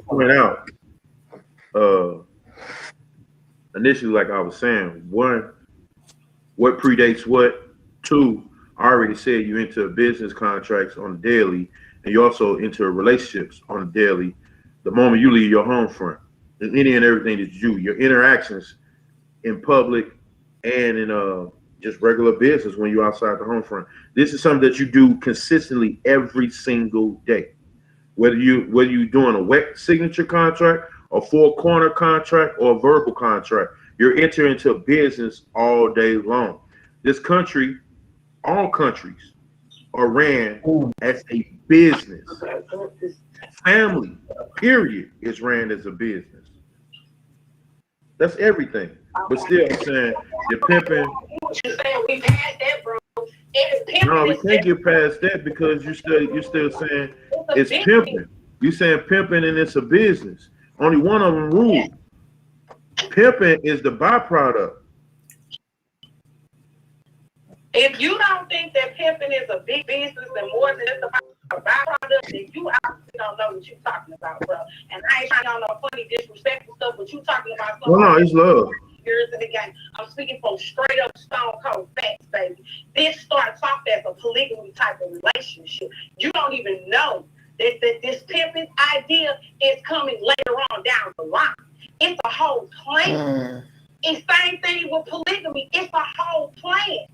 point out, initially, like I was saying, 1, what predates what? 2, I already said you enter business contracts on the daily, and you also enter relationships on the daily the moment you leave your home front. And any and everything that you do, your interactions in public and in just regular business when you're outside the home front. This is something that you do consistently every single day. Whether you're doing a wet signature contract, a 4-corner contract, or a verbal contract, you're entering into business all day long. This country, all countries, are ran as a business. Family, period, is ran as a business. That's everything. But still, I'm saying you're pimping. You're saying we've had that, bro. No, we can't get past that because you're still saying it's pimping. You saying pimping and it's a business. Only one of them rule. Pimping is the byproduct. If you don't think that pimping is a big business and more than just a byproduct, then you obviously don't know what you're talking about, bro. And I ain't trying to no funny, disrespectful stuff, but you talking about something. No, it's love. Years in the game. I'm speaking from straight up stone cold facts, baby. This starts off as a polygamy type of relationship. You don't even know that this pimping idea is coming later on down the line. It's a whole plan. It's same thing with polygamy. It's a whole plan.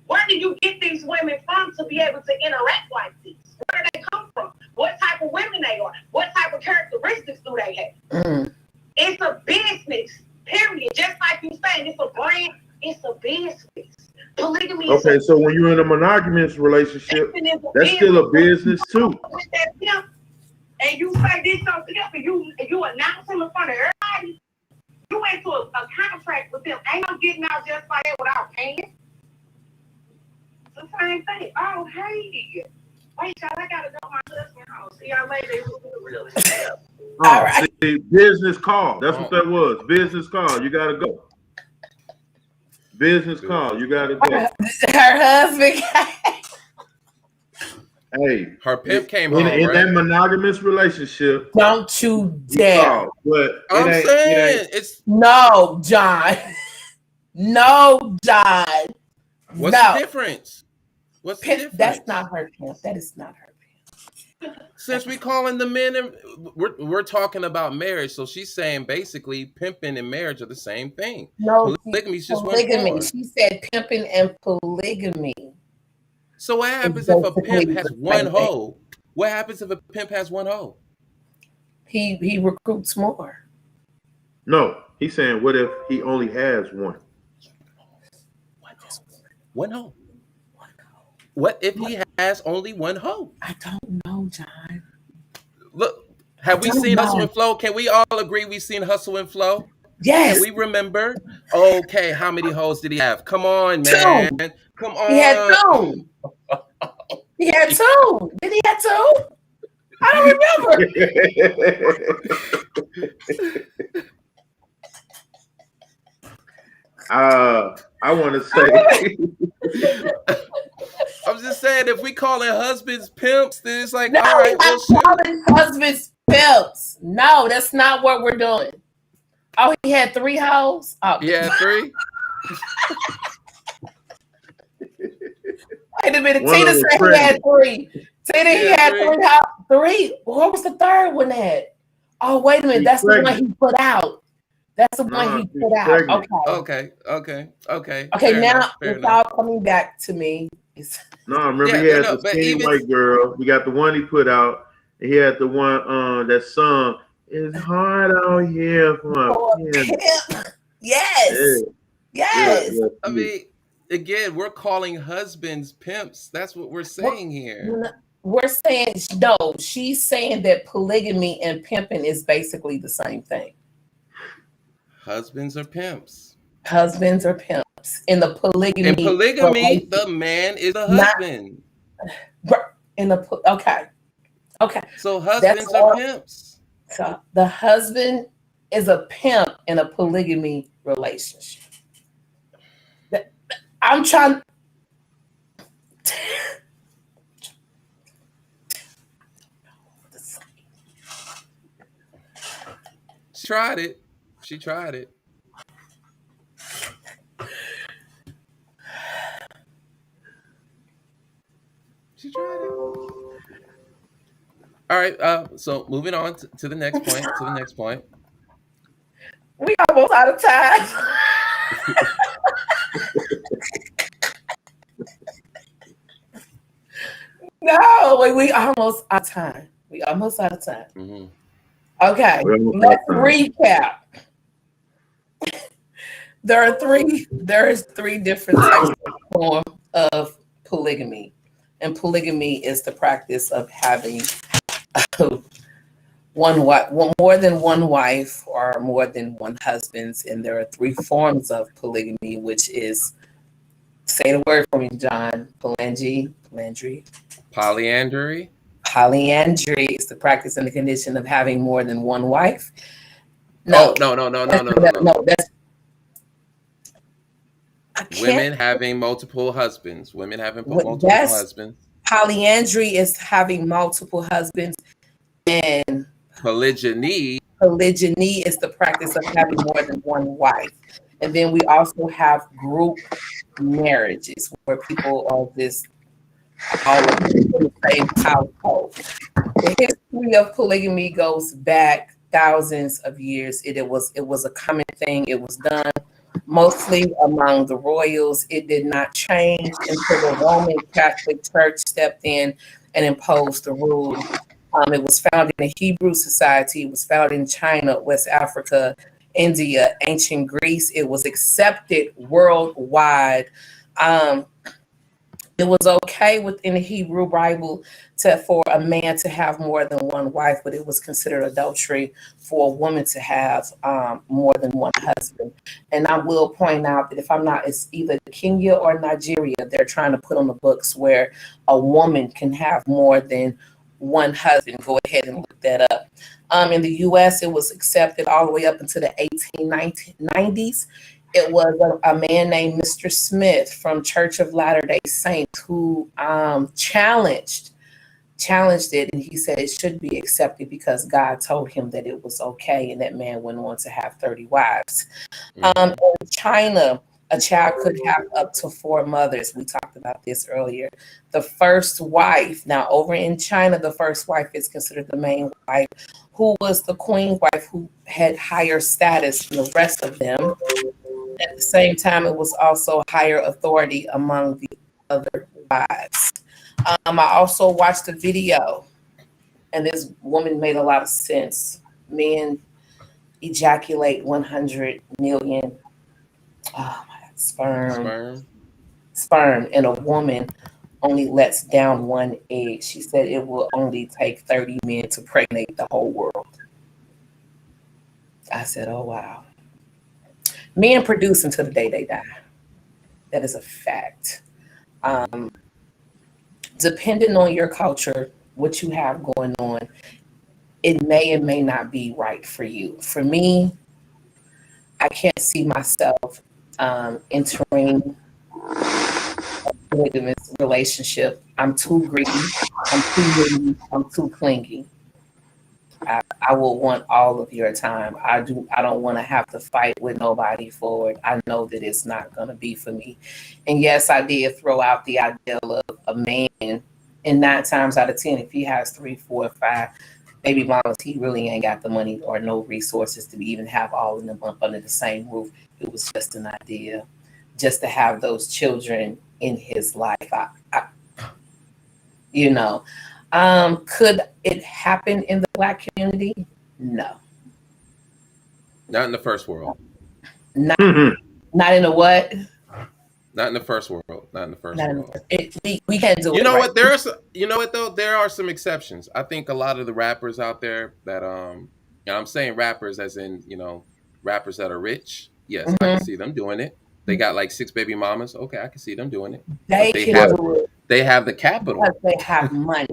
Where do you get these women from to be able to interact like this? Where do they come from? What type of women they are? What type of characteristics do they have? It's a business, period. Just like you saying, it's a brand, it's a business. Polygamy is okay, so when you're in a monogamous relationship, that's still a business too. With that pimp, and you say this on pimp, and you announce him in front of everybody, you went to a contract with them. Ain't no getting out just like that without paying. The same thing. Oh, hey. Wait, y'all, I gotta go to my husband's house. See y'all later. It was real estate. All right. See, business call. That's what that was. Business call. You gotta go. Business call. You gotta go. Her husband. Hey, her pimp came home. In right? that monogamous relationship. Don't you dare. But I'm saying it's no, John. No, John. What's the difference? What's the difference? That's not her pimp. That is not her pimp. Since we calling the men, and we're talking about marriage, so she's saying basically pimping and marriage are the same thing. No, polygamy is just polygamy. one. She said pimping and polygamy. So what happens if a pimp has one hoe? What happens if a pimp has one hoe? He recruits more. No, he's saying what if he only has one? One hoe. What if he has only one hoe? I don't know, John. Look, have we seen Hustle and Flow? Can we all agree we've seen Hustle and Flow? Yes. Can we remember? Okay, how many hoes did he have? Come on, man. 2. Come on. He had 2. He had 2. Did he have 2? I don't remember. I want to say. I'm just saying, if we call it husbands pimps, then it's like, no, all right, we're not calling husbands pimps. No, that's not what we're doing. Oh, he had 3 hoes? Oh. Yeah, 3. Wait a minute. Tina said he had 3. Tina, he had 3 hoes. 3. What was the third one at? Oh, wait a minute. She's That's the one pregnant. he put out. That's the one Nah, he she's put out. pregnant. Okay. Okay. Okay, Fair now enough. Fair it's enough. all coming back to me. No, remember Yeah, he had no, the but skinny even white girl. We got the one he put out. And he had the one that song. It's hard out here for a For a pimp. pimp. Yeah, Yes. yeah, Yes. yeah. I mean, again, we're calling husbands pimps. That's what we're saying here. We're saying no. She's saying that polygamy and pimping is basically the same thing. Husbands are pimps. Husbands are pimps in the In polygamy polygamy, the relation. man is the Not husband. in the okay. So That's husbands are all. pimps. So the husband is a pimp in a polygamy relationship. I'm trying. She tried it. She tried it. She tried it. All right. So moving on to the next point. To the next point. We almost out of time. No, we almost out of time. We almost out of time. Mm-hmm. Okay, let's recap. There is three different types of form of polygamy. And polygamy is the practice of having one wife, more than one wife or more than one husbands. And there are three forms of polygamy, which is, say the word for me, John. Polyandry. Polyandry. Polyandry is the practice and the condition of having more than one wife. No. That's Women having multiple husbands. Women having multiple husbands. Polyandry is having multiple husbands, and polygyny is the practice of having more than one wife. And then we also have group marriages where people are this all in the same household. The history of polygamy goes back thousands of years. It was a common thing. It was done mostly among the royals. It did not change until the Roman Catholic Church stepped in and imposed the rule. It was found in the Hebrew society. It was found in China, West Africa, India, ancient Greece. It was accepted worldwide. It was okay within the Hebrew Bible for a man to have more than one wife, but it was considered adultery for a woman to have more than one husband. And I will point out that if I'm not, it's either Kenya or Nigeria, they're trying to put on the books where a woman can have more than one husband. Go ahead and look that up. In the U.S., it was accepted all the way up into the 1890s. It was a man named Mr. Smith from Church of Latter-day Saints who challenged it, and he said it should be accepted because God told him that it was okay, and that man went on to have 30 wives. In China, a child could have up to 4 mothers. We talked about this earlier. The first wife, now over in China, the first wife is considered the main wife, who was the queen wife who had higher status than the rest of them. At the same time, it was also higher authority among the other wives. I also watched a video, and this woman made a lot of sense. Men ejaculate 100 million sperm, and a woman only lets down one egg. She said it will only take 30 men to pregnate the whole world. I said, oh, wow. Men produce until the day they die. That is a fact. Depending on your culture, what you have going on, it may and may not be right for you. For me, I can't see myself entering a polygamous relationship. I'm too greedy. I'm too needy. I'm too clingy. I will want all of your time. I don't want to have to fight with nobody for it. I know that it's not going to be for me. And yes, I did throw out the idea of a man And 9 times out of 10, if he has 3, 4, 5 baby mamas, he really ain't got the money or no resources to even have all of them up under the same roof. It was just an idea, just to have those children in his life. Could it happen in the Black community? No. Not in the first world. Not in the what? Not in the first world. Not in the first world. We can't do it. You know right. what? You know what though? There are some exceptions. I think a lot of the rappers out there that and I'm saying rappers as in, rappers that are rich. Yes, I can see them doing it. They got like 6 baby mamas. Okay, I can see them doing it. They can do it. They have the capital. Because they have money.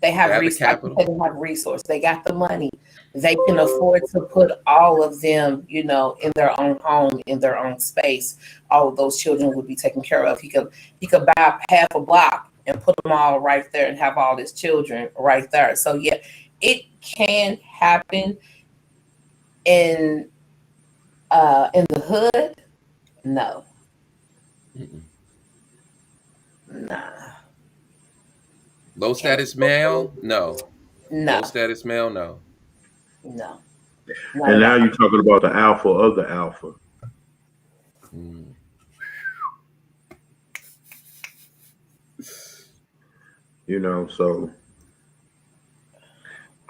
They have the capital. They have resources. They got the money. They can afford to put all of them, in their own home, in their own space. All of those children would be taken care of. He could buy half a block and put them all right there and have all his children right there. So yeah, it can happen in the hood. No. Mm-mm. Nah. Low status male? No. No. Low status male? No. No. And now you're talking about the alpha of the alpha. So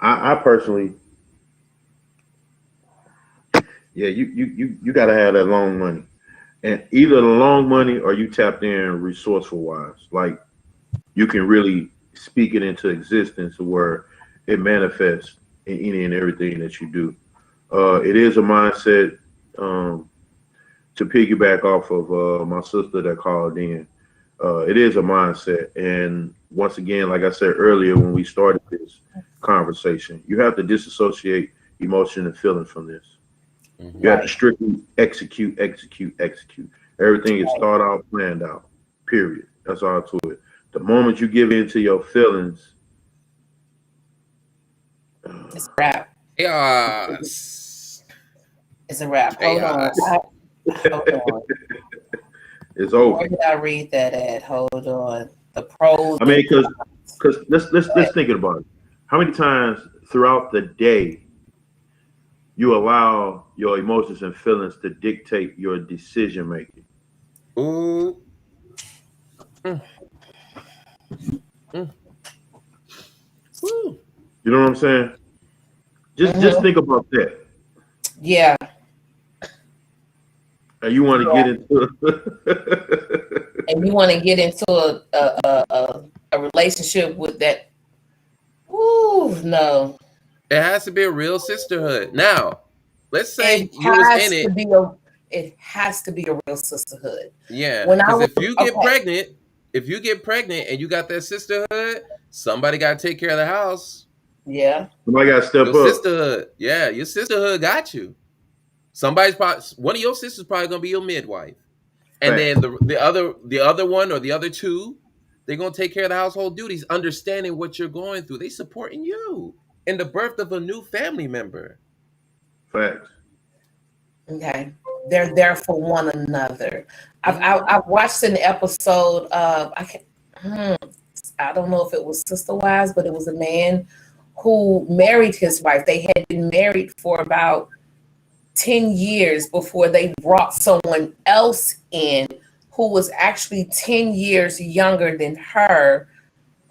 I personally, you got to have that long money, and either the long money or you tapped in resourceful wise, like you can really speak it into existence where it manifests in any and everything that you do. It is a mindset. To piggyback off of my sister that called in, it is a mindset. And once again, like I said earlier when we started this conversation, you have to disassociate emotion and feeling from this. Mm-hmm. You have to strictly execute. Everything is thought out, planned out, period. That's all to it. The moment you give in to your feelings, it's a wrap. Yes. It's a wrap. Hold on. It's over. Where did I read that at? Hold on. The pros. I mean, because let's think about it. How many times throughout the day you allow your emotions and feelings to dictate your decision making? Ooh. You know what I'm saying? Just think about that. Yeah. And you want to get into and you want to get into a relationship with that. Ooh, no. It has to be a real sisterhood. Now, let's say you was in it. It has to be a real sisterhood. Yeah. Because if you get pregnant and you got that sisterhood, somebody got to take care of the house. Yeah. Somebody got to step up. Sisterhood. Yeah, your sisterhood got you. One of your sisters probably gonna be your midwife, and then the other one or the other two, they're gonna take care of the household duties, understanding what you're going through. They supporting you in the birth of a new family member. Facts. Okay, they're there for one another. I've watched an episode of I don't know if it was Sister Wives, but it was a man who married his wife. They had been married for about 10 years before they brought someone else in who was actually 10 years younger than her,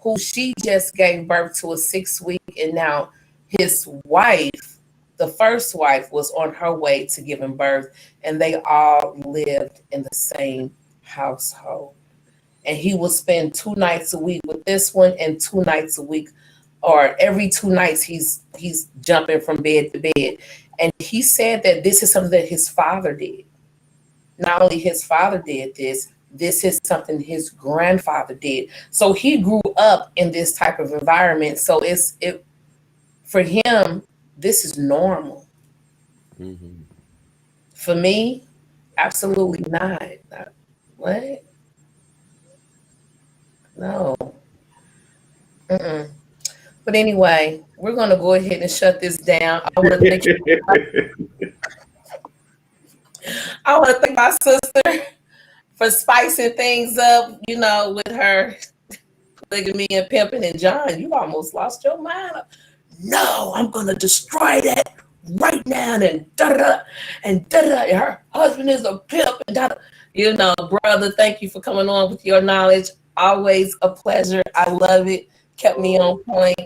who she just gave birth to a 6-week, and now his wife, the first wife, was on her way to giving birth, and they all lived in the same household. And he would spend 2 nights a week with this one and 2 nights a week, or every 2 nights he's jumping from bed to bed. And he said that this is something that his father did. Not only his father did this is something his grandfather did. So he grew up in this type of environment. So for him, this is normal. Mm-hmm. For me, absolutely not. What? No. Mm-mm. But anyway, we're going to go ahead and shut this down. I want to thank my sister for spicing things up, with her polygamy and pimping. And John, you almost lost your mind. No, I'm gonna destroy that right now. And da-da, and da-da. And her husband is a pimp. And da-da. You know, brother, thank you for coming on with your knowledge. Always a pleasure. I love it. Kept me on point.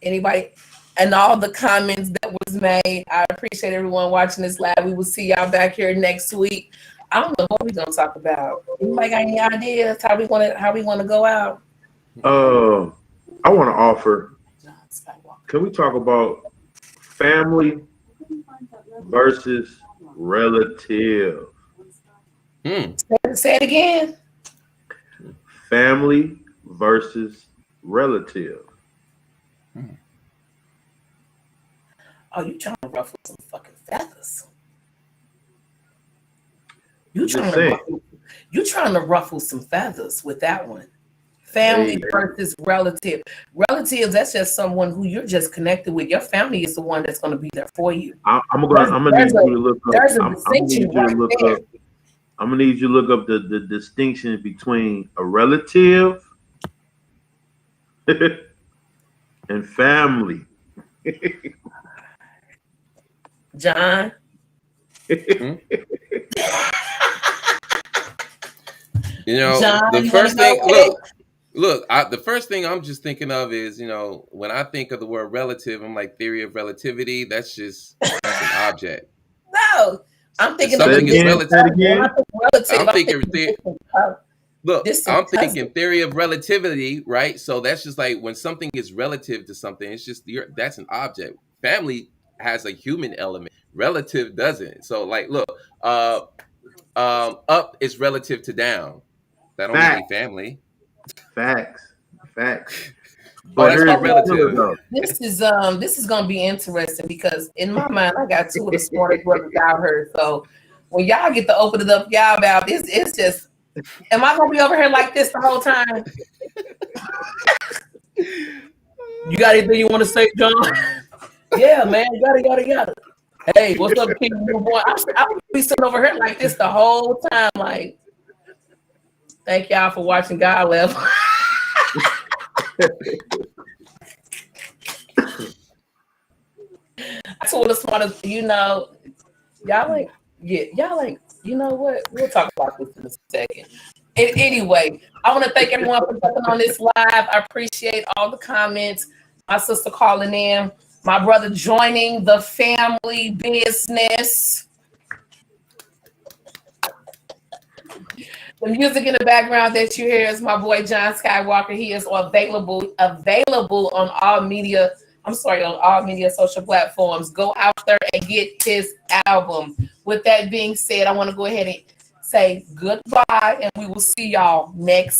Anybody? And all the comments that was made. I appreciate everyone watching this live. We will see y'all back here next week. I don't know what we're gonna talk about. Anybody got any ideas how we wanna go out? I want to offer. Can we talk about family versus relative? Say it again. Family versus relative. Oh, you trying to ruffle some fucking feathers? You trying to ruffle some feathers with that one. Family versus relative. Relatives, that's just someone who you're just connected with. Your family is the one that's going to be there for you. I'm gonna need you to look up. There's a distinction right there. I'm gonna need you to look up the distinction between a relative and family. John. You know, John, the first thing. The first thing I'm just thinking of is, you know, when I think of the word relative, I'm like theory of relativity. That's an object. No, I'm thinking something is relative. I'm thinking theory of relativity, right? So that's just like when something is relative to something, it's just that's an object. Family has a human element. Relative doesn't. So like, look, up is relative to down. That don't mean family. Facts. But that's not relative. This is gonna be interesting because in my mind I got two of the smartest brothers out here. So when y'all get to open it up, y'all about it's just, am I gonna be over here like this the whole time? You got anything you want to say, John? Yeah, man, yada. Hey, what's up, King Newborn? I'll be sitting over here like this the whole time. Like, thank y'all for watching God Level. That's what the smartest, you know, y'all ain't, you know what? We'll talk about this in a second. And anyway, I want to thank everyone for coming on this live. I appreciate all the comments. My sister calling in. My brother joining the family business. The music in the background that you hear is my boy John Skywalker. He is available on all media. On all media social platforms. Go out there and get his album. With that being said, I want to go ahead and say goodbye, and we will see y'all next